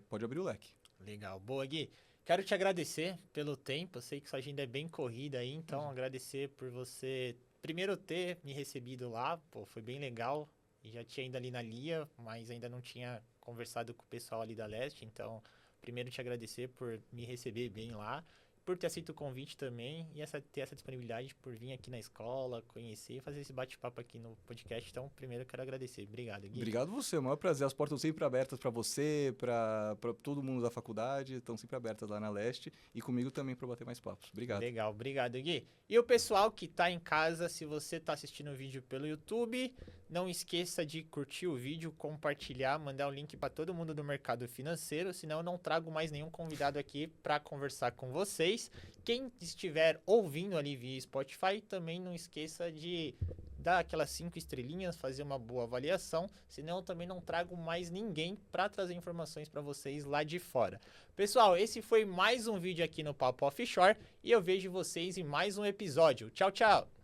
Speaker 2: pode abrir o leque.
Speaker 1: Legal. Boa, Gui. Quero te agradecer pelo tempo. Eu sei que sua agenda é bem corrida aí, então agradecer por você primeiro ter me recebido lá. Pô, foi bem legal. E já tinha ido ali na Lia, mas ainda não tinha conversado com o pessoal ali da Leste. Então, primeiro te agradecer por me receber bem lá. por ter aceito o convite também e ter essa disponibilidade por vir aqui na escola, conhecer e fazer esse bate-papo aqui no podcast. Então, primeiro eu quero agradecer. Obrigado, Gui.
Speaker 2: Obrigado você, é o maior prazer. As portas estão sempre abertas para você, para todo mundo da faculdade, estão sempre abertas lá na Leste e comigo também para bater mais papos. Obrigado.
Speaker 1: Legal, obrigado, Gui. E o pessoal que tá em casa, se você tá assistindo o vídeo pelo YouTube, não esqueça de curtir o vídeo, compartilhar, mandar o link para todo mundo do mercado financeiro, senão eu não trago mais nenhum convidado aqui para conversar com vocês. Quem estiver ouvindo ali via Spotify, também não esqueça de dar aquelas 5 estrelinhas, fazer uma boa avaliação, senão eu também não trago mais ninguém para trazer informações para vocês lá de fora. Pessoal, esse foi mais um vídeo aqui no Papo Offshore e eu vejo vocês em mais um episódio. Tchau, tchau!